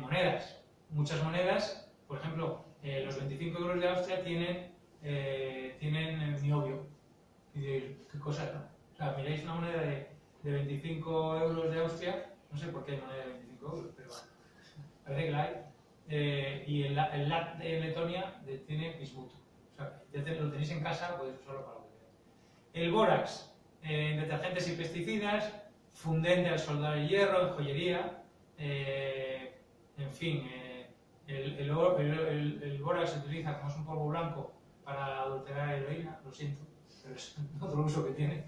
Speaker 1: Monedas, muchas monedas, por ejemplo, los 25 euros de Austria tienen niobio. Y diréis, ¿qué cosa es? O sea, miráis una moneda de 25 euros de Austria, no sé por qué hay moneda de 25 euros, pero bueno, parece que la hay. Y el LAT de Letonia tiene bismuto. O sea, ya lo tenéis en casa, podéis usarlo para lo que queráis. El bórax, en detergentes y pesticidas, fundente al soldar el hierro, en joyería, en fin. El bórax se utiliza como es un polvo blanco para adulterar heroína, lo siento, pero es otro uso que tiene.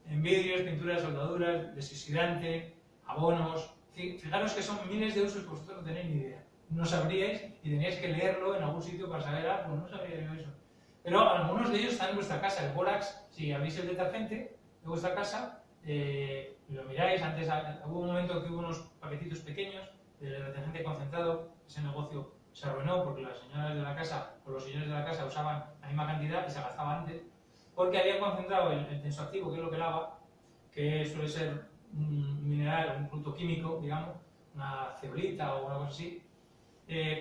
Speaker 1: En vidrios, pinturas, soldaduras, desoxidante, abonos. Fijaros que son miles de usos que vosotros no tenéis ni idea. No sabríais y teníais que leerlo en algún sitio para saber algo, no sabría yo eso. Pero algunos de ellos están en vuestra casa. El bórax, si abrís el detergente de vuestra casa, lo miráis. Antes hubo un momento que hubo unos paquetitos pequeños de detergente concentrado. Ese negocio se arruinó porque las señoras de la casa o los señores de la casa usaban la misma cantidad y se gastaba antes, porque habían concentrado el tensoactivo, que es lo que lava, que suele ser un mineral, un producto químico, digamos, una ceolita o una cosa así,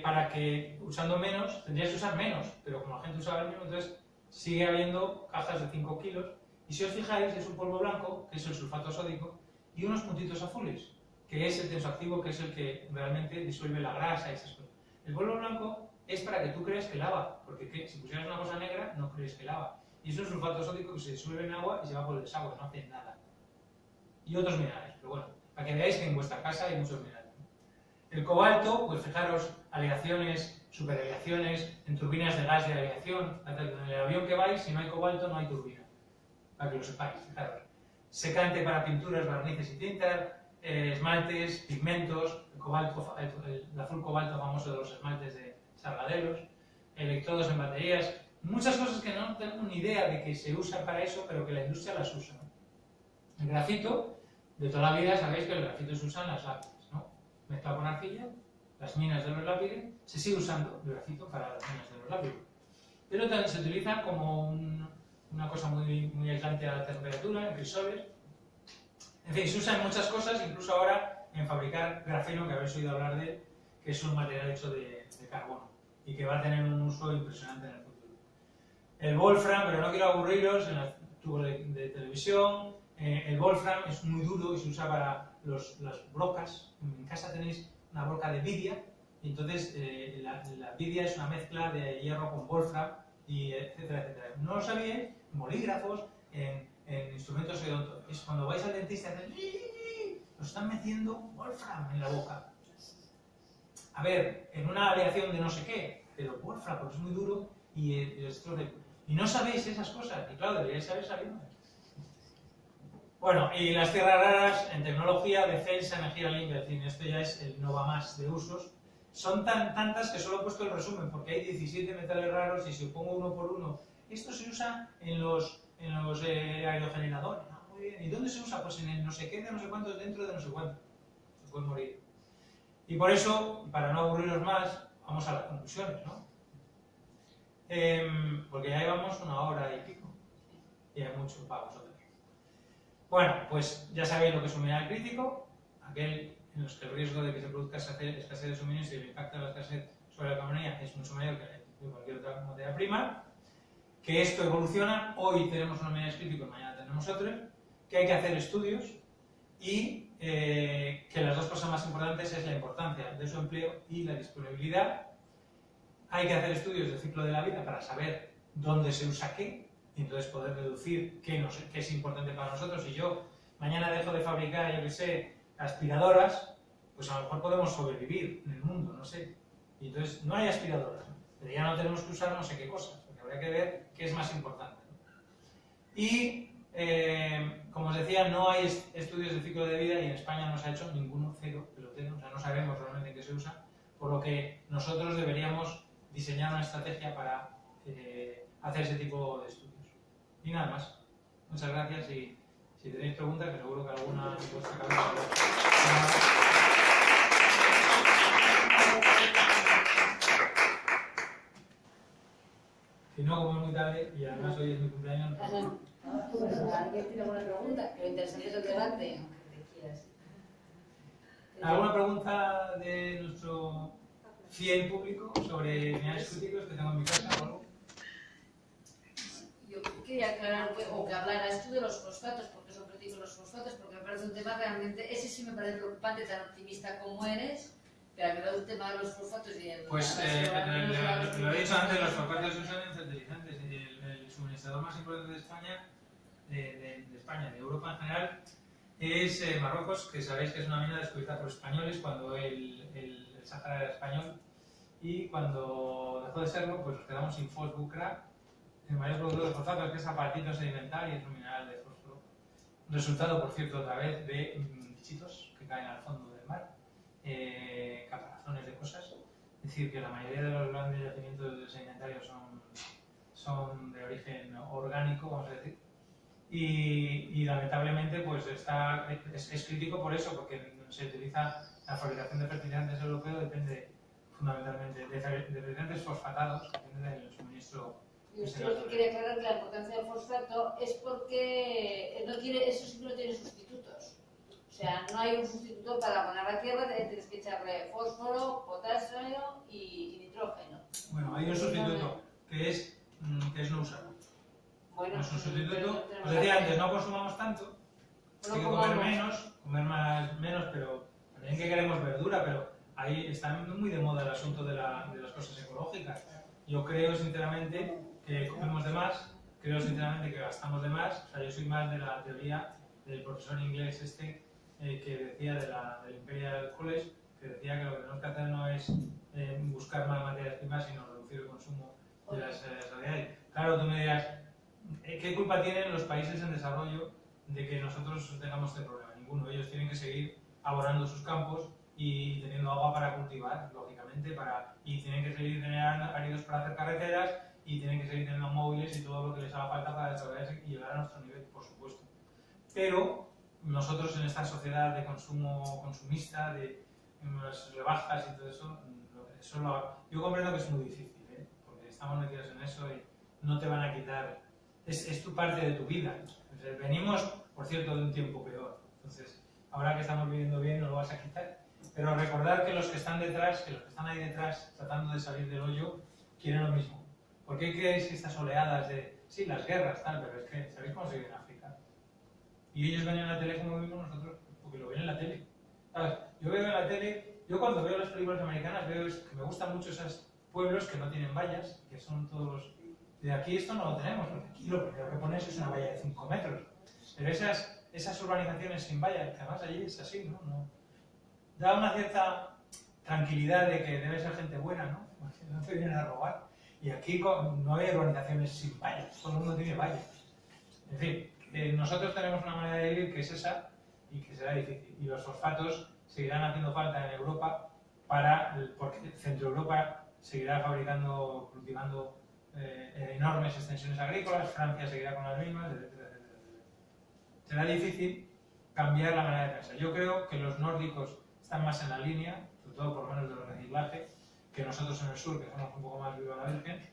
Speaker 1: para que usando menos, tendrías que usar menos, pero como la gente usaba el mismo, entonces sigue habiendo cajas de 5 kilos, y si os fijáis es un polvo blanco, que es el sulfato sódico, y unos puntitos azules, que es el tensoactivo, que es el que realmente disuelve la grasa y esas cosas. El polvo blanco es para que tú creas que lava, porque si pusieras una cosa negra no crees que lava. Y es un sulfato sódico que se disuelve en agua y se va por el desagüe, no hace nada. Y otros minerales, pero bueno, para que veáis que en vuestra casa hay muchos minerales. El cobalto, pues fijaros, aleaciones, superaleaciones, en turbinas de gas de aleación. En el avión que vais, si no hay cobalto, no hay turbina. Para que lo sepáis, fijaros. Secante para pinturas, barnices y tintas, esmaltes, pigmentos, el azul cobalto famoso de los esmaltes de Sargadelos, electrodos en baterías, muchas cosas que no tengo ni idea de que se usan para eso, pero que la industria las usa, ¿no? El grafito, de toda la vida sabéis que el grafito se usa en las lápidas, ¿no? Mezclado con arcilla, las minas de los lápides, se sigue usando el grafito para las minas de los lápides. Pero también se utiliza como una cosa muy aislante a la temperatura, en crisoles. En fin, se usa en muchas cosas, incluso ahora en fabricar grafeno, que habéis oído hablar de él, que es un material hecho de carbono y que va a tener un uso impresionante en el futuro. El wolfram, pero no quiero aburriros, en los tubos de televisión. El wolfram es muy duro y se usa para las brocas. En casa tenéis una broca de vidia, y entonces la vidia es una mezcla de hierro con wolfram, y etcétera, etcétera. No lo sabíais, en bolígrafos, en instrumentos odontológicos. Es cuando vais al dentista y hacen os están metiendo wolfram en la boca. A ver, en una aleación de no sé qué, pero wolfram, porque es muy duro y no sabéis esas cosas. Y claro, deberíais saber sabiendo. Bueno, y las tierras raras en tecnología, defensa, energía limpia, en fin, esto ya es el no va más de usos. Son tantas que solo he puesto el resumen, porque hay 17 metales raros y si os pongo uno por uno, esto se usa en los aerogeneradores. ¿No? Muy bien. ¿Y dónde se usa? Pues en el no sé qué, de no sé cuántos, dentro de no sé cuánto. Se puede morir. Y por eso, para no aburriros más, vamos a las conclusiones, ¿no? Porque ya llevamos 1 hora y pico. Y hay mucho para vosotros. Bueno, pues ya sabéis lo que es un mineral crítico, aquel en los que el riesgo de que se produzca escasez de suministro y el impacto de la escasez sobre la economía es mucho mayor que de cualquier otra materia prima, que esto evoluciona, hoy tenemos unos minerales críticos, mañana tenemos otros, que hay que hacer estudios y que las dos cosas más importantes es la importancia de su empleo y la disponibilidad. Hay que hacer estudios del ciclo de la vida para saber dónde se usa qué, y entonces poder deducir qué es importante para nosotros. Si yo mañana dejo de fabricar, yo qué sé, aspiradoras, pues a lo mejor podemos sobrevivir en el mundo, no sé. Y entonces no hay aspiradoras, pero ya no tenemos que usar no sé qué cosas, porque habría que ver qué es más importante. Y, como os decía, no hay estudios de ciclo de vida y en España no se ha hecho ninguno, cero, pelotero, o sea, no sabemos realmente qué se usa, por lo que nosotros deberíamos diseñar una estrategia para hacer ese tipo de estudios. Y nada más. Muchas gracias y si tenéis preguntas, que seguro que alguna en vuestra cabeza. Si no, como es muy tarde y además hoy es mi cumpleaños.
Speaker 3: Pues, ¿alguien tiene alguna pregunta? Que lo interesante es el debate, aunque te quieras.
Speaker 1: ¿Alguna pregunta de nuestro fiel público sobre minerales críticos que tengo en mi casa o algo?
Speaker 3: Yo quería aclarar o que hablaras tú de los fosfatos, porque son críticos los fosfatos, porque me parece un tema realmente, ese sí me parece preocupante, tan optimista como eres, pero a mí me da un tema de los fosfatos y el...
Speaker 1: Pues lo he dicho antes, los fosfatos se usan en fertilizantes. El suministrador más importante de España, de Europa en general, es Marruecos, que sabéis que es una mina descubierta por españoles cuando el Sahara era español, y cuando dejó de serlo, pues nos quedamos sin fosbucra, el mayor productor de fosfatos, que es aparatito sedimentario y es un mineral de fósforo. Resultado, por cierto, otra vez de bichitos que caen al fondo del mar, caparazones de cosas. Es decir, que la mayoría de los grandes yacimientos sedimentarios son de origen orgánico, vamos a decir. Y lamentablemente pues es crítico por eso, porque se utiliza la fabricación de fertilizantes europeos, depende fundamentalmente de fertilizantes fosfatados, depende del suministro.
Speaker 3: Yo lo que quería aclarar que la importancia del fosfato es porque eso sí que no tiene sustitutos. O sea, no hay un sustituto para poner la tierra, tienes que echarle fósforo, potasio y nitrógeno.
Speaker 1: Bueno, hay un sustituto que es no usarlo.
Speaker 3: Bueno,
Speaker 1: no es un sustituto. Os decía antes, no consumamos tanto, hay que comer menos, pero también que queremos verdura, pero ahí está muy de moda el asunto de las cosas ecológicas. Yo creo sinceramente que comemos de más, creo sinceramente que gastamos de más. O sea, yo soy más de la teoría del profesor inglés que decía del Imperial College, que decía que lo que tenemos que hacer no es buscar más materias primas, sino reducir el consumo de las sociedades. Claro, tú me dirás, ¿qué culpa tienen los países en desarrollo de que nosotros tengamos este problema? Ninguno. Ellos tienen que seguir abonando sus campos y teniendo agua para cultivar, lógicamente, y tienen que seguir generando áridos para hacer carreteras y tienen que seguir teniendo móviles y todo lo que les haga falta para desarrollarse y llegar a nuestro nivel, por supuesto. Pero nosotros en esta sociedad de consumo consumista, de las rebajas y todo eso, yo comprendo que es muy difícil, porque estamos metidos en eso y no te van a quitar. Es tu parte de tu vida. Entonces, venimos, por cierto, de un tiempo peor. Entonces, ahora que estamos viviendo bien, no lo vas a quitar. Pero recordar que los que están detrás, que los que están ahí detrás, tratando de salir del hoyo, quieren lo mismo. ¿Por qué creéis que estas oleadas sí, las guerras, tal, pero es que, ¿sabéis cómo se vive en África? Y ellos ven en la tele como vivimos nosotros, porque lo ven en la tele. ¿Sabes? Yo veo en la tele, yo cuando veo las películas americanas, veo que me gustan mucho esos pueblos que no tienen vallas, que son todos los... De aquí esto no lo tenemos, porque aquí lo primero que pones es una valla de 5 metros. Pero esas urbanizaciones sin vallas, que además allí es así, ¿no? Da una cierta tranquilidad de que debe ser gente buena, ¿no? Porque no te vienen a robar. Y aquí no hay urbanizaciones sin vallas, todo el mundo tiene vallas. En fin, nosotros tenemos una manera de vivir que es esa y que será difícil. Y los fosfatos seguirán haciendo falta en Europa porque Centro Europa seguirá fabricando, cultivando enormes extensiones agrícolas, Francia seguirá con las mismas, etcétera, etcétera, etcétera. Será difícil cambiar la manera de pensar. Yo creo que los nórdicos están más en la línea, sobre todo por lo menos de los reciclaje, que nosotros en el sur, que somos un poco más viva la Virgen,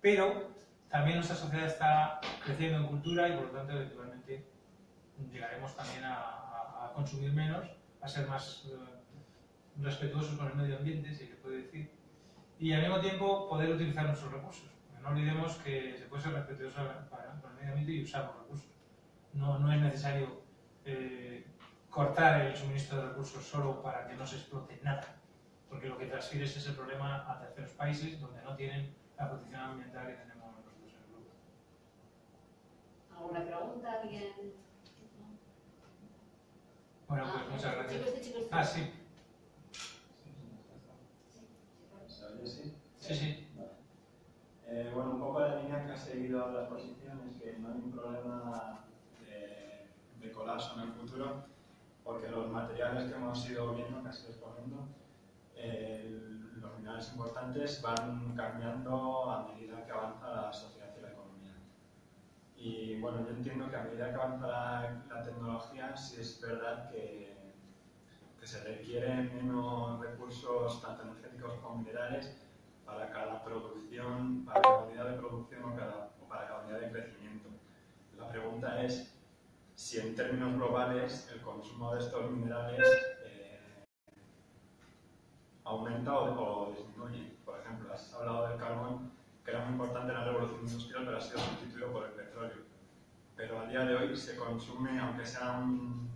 Speaker 1: pero también nuestra sociedad está creciendo en cultura y por lo tanto eventualmente llegaremos también a consumir menos, a ser más respetuosos con el medio ambiente, si se puede decir, y al mismo tiempo poder utilizar nuestros recursos. Porque no olvidemos que se puede ser respetuoso con el medio ambiente y usar los recursos. No es necesario cortar el suministro de recursos solo para que no se explote nada, porque lo que transfieres es el problema a terceros países donde no tienen la protección ambiental que tenemos nosotros en Europa.
Speaker 3: ¿Alguna pregunta? ¿Alguien?
Speaker 1: Bueno, pues muchas gracias.
Speaker 3: Chicos.
Speaker 1: Ah, sí.
Speaker 4: ¿Se oye así?
Speaker 1: Sí.
Speaker 4: Vale. Bueno, un poco la línea que ha seguido las posiciones, que no hay un problema de colapso en el futuro, porque los materiales que hemos ido viendo, que has ido exponiendo, los minerales importantes van cambiando a medida que avanza la sociedad y la economía. Y bueno, yo entiendo que a medida que avanza la tecnología, sí es verdad que se requieren menos recursos, tanto energéticos como minerales, para cada producción, para cada unidad de producción o para cada unidad de crecimiento. La pregunta es si en términos globales el consumo de estos minerales aumenta o disminuye. Por ejemplo, has hablado del carbón, que era muy importante en la revolución industrial, pero ha sido sustituido por el petróleo. Pero a día de hoy se consume, aunque sea un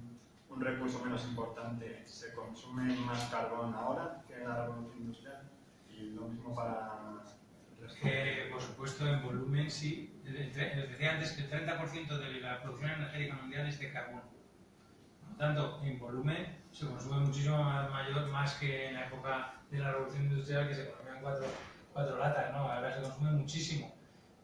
Speaker 4: recurso menos importante, se consume más carbón ahora que en la revolución industrial, y lo mismo para el resto.
Speaker 1: Por supuesto, en volumen sí. Les decía antes que el 30% de la producción energética mundial es de carbón. Por lo tanto, en volumen se consume muchísimo más que en la época de la revolución industrial, que se consumían cuatro latas, ¿no? Ahora se consume muchísimo.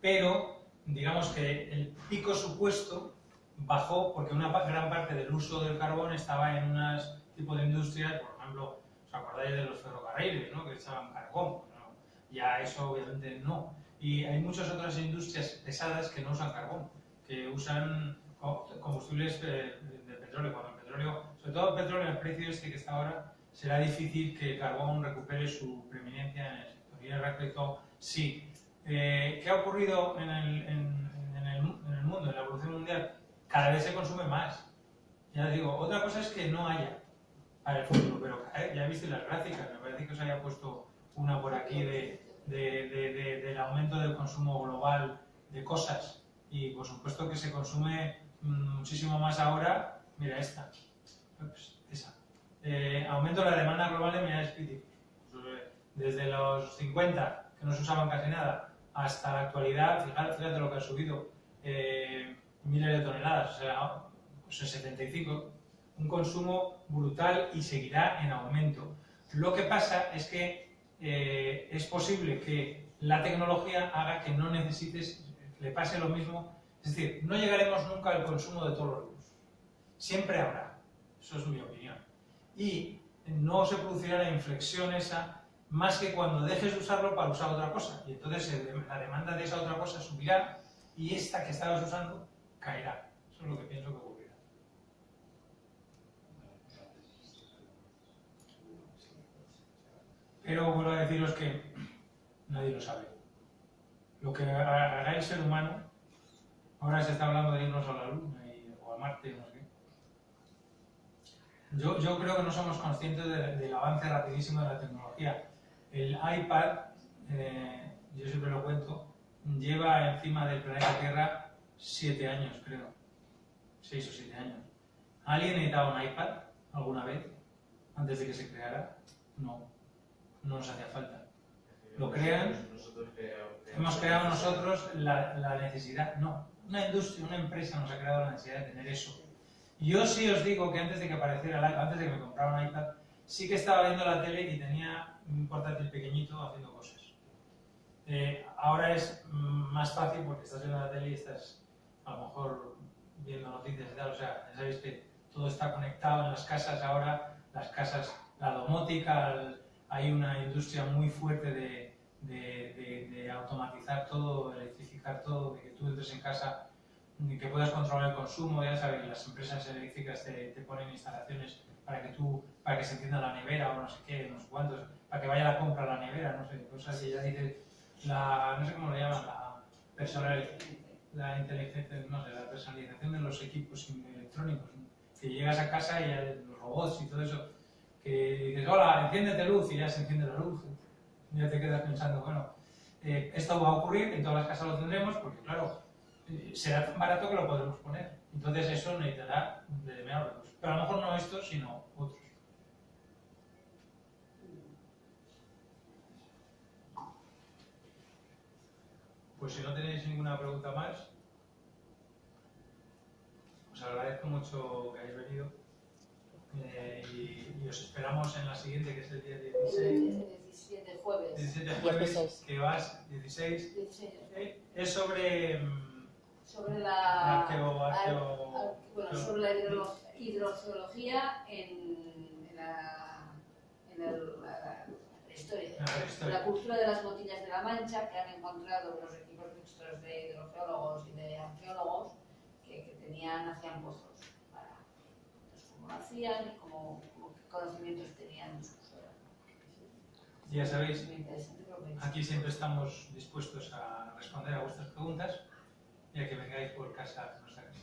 Speaker 1: Pero, digamos que el pico supuesto bajó porque una gran parte del uso del carbón estaba en unos tipos de industrias, por ejemplo, ¿os acordáis de los ferrocarriles, ¿no? Que echaban carbón? ¿No? Ya eso obviamente no. Y hay muchas otras industrias pesadas que no usan carbón, que usan combustibles de petróleo. Cuando el petróleo, sobre todo el petróleo, el precio este que está ahora, será difícil que el carbón recupere su preeminencia en el sector. Y al respecto, sí. ¿Qué ha ocurrido en el mundo, en la evolución mundial? Cada vez se consume más. Ya digo, otra cosa es que no haya para el futuro, pero ya viste las gráficas, me parece que os haya puesto una por aquí del aumento del consumo global de cosas, y por supuesto que se consume muchísimo más ahora. Mira esa. Aumento de la demanda global de minerales críticos. Desde los 50, que no se usaban casi nada, hasta la actualidad, fíjate lo que ha subido, miles de toneladas, o sea, pues en 75, un consumo brutal y seguirá en aumento. Lo que pasa es que es posible que la tecnología haga que no necesites, le pase lo mismo, es decir, no llegaremos nunca al consumo de todos los recursos, siempre habrá, eso es mi opinión, y no se producirá la inflexión esa más que cuando dejes de usarlo para usar otra cosa, y entonces la demanda de esa otra cosa subirá y esta que estabas usando caerá. Eso es lo que pienso que ocurrirá. Pero vuelvo a deciros que nadie lo sabe. Lo que hará el ser humano, ahora se está hablando de irnos a la Luna o a Marte, no sé qué. Yo creo que no somos conscientes del avance rapidísimo de la tecnología. El iPad, yo siempre lo cuento, lleva encima del planeta Tierra 7 años, creo. 6 o 7 años. ¿Alguien necesitaba un iPad alguna vez antes de que se creara? No nos hacía falta. Lo crean, hemos creado nosotros la necesidad. No, una industria, una empresa nos ha creado la necesidad de tener eso. Yo sí os digo que antes de que apareciera el iPad, antes de que me comprara un iPad, sí que estaba viendo la tele y tenía un portátil pequeñito haciendo cosas. Ahora es más fácil porque estás viendo la tele y estás a lo mejor viendo noticias y tal, o sea, ya sabéis que todo está conectado en las casas ahora, las casas, la domótica, hay una industria muy fuerte de automatizar todo, electrificar todo, de que tú entres en casa y que puedas controlar el consumo. Ya sabes, las empresas eléctricas te ponen instalaciones para que se encienda la nevera o no sé qué, no sé cuántos, para que vaya la compra a la nevera, no sé, cosas que ya dices, no sé cómo le llaman, la inteligencia, no sé, la personalización de los equipos electrónicos, ¿no? Que llegas a casa y los robots y todo eso, que dices, hola, enciéndete luz, y ya se enciende la luz. Y ya te quedas pensando, bueno, esto va a ocurrir, en todas las casas lo tendremos, porque claro, será tan barato que lo podremos poner. Entonces eso necesitará de menos recursos. Pero a lo mejor no estos, sino otros. Pues si no tenéis ninguna pregunta más, os agradezco mucho que hayáis venido y os esperamos en la siguiente, que es el día 16.
Speaker 3: 17 jueves.
Speaker 1: 17 jueves,
Speaker 2: 16.
Speaker 1: que vas, 16.
Speaker 3: 16.
Speaker 1: Es sobre
Speaker 3: Sobre la sobre la hidrogeología en la historia, la cultura de las Motillas de la Mancha, que han encontrado los equipos mixtos de hidrogeólogos y de arqueólogos que hacían pozos para cómo lo hacían y qué conocimientos tenían en su suelo.
Speaker 1: Ya sabéis, aquí siempre estamos dispuestos a responder a vuestras preguntas y a que vengáis por casa a nuestra casa.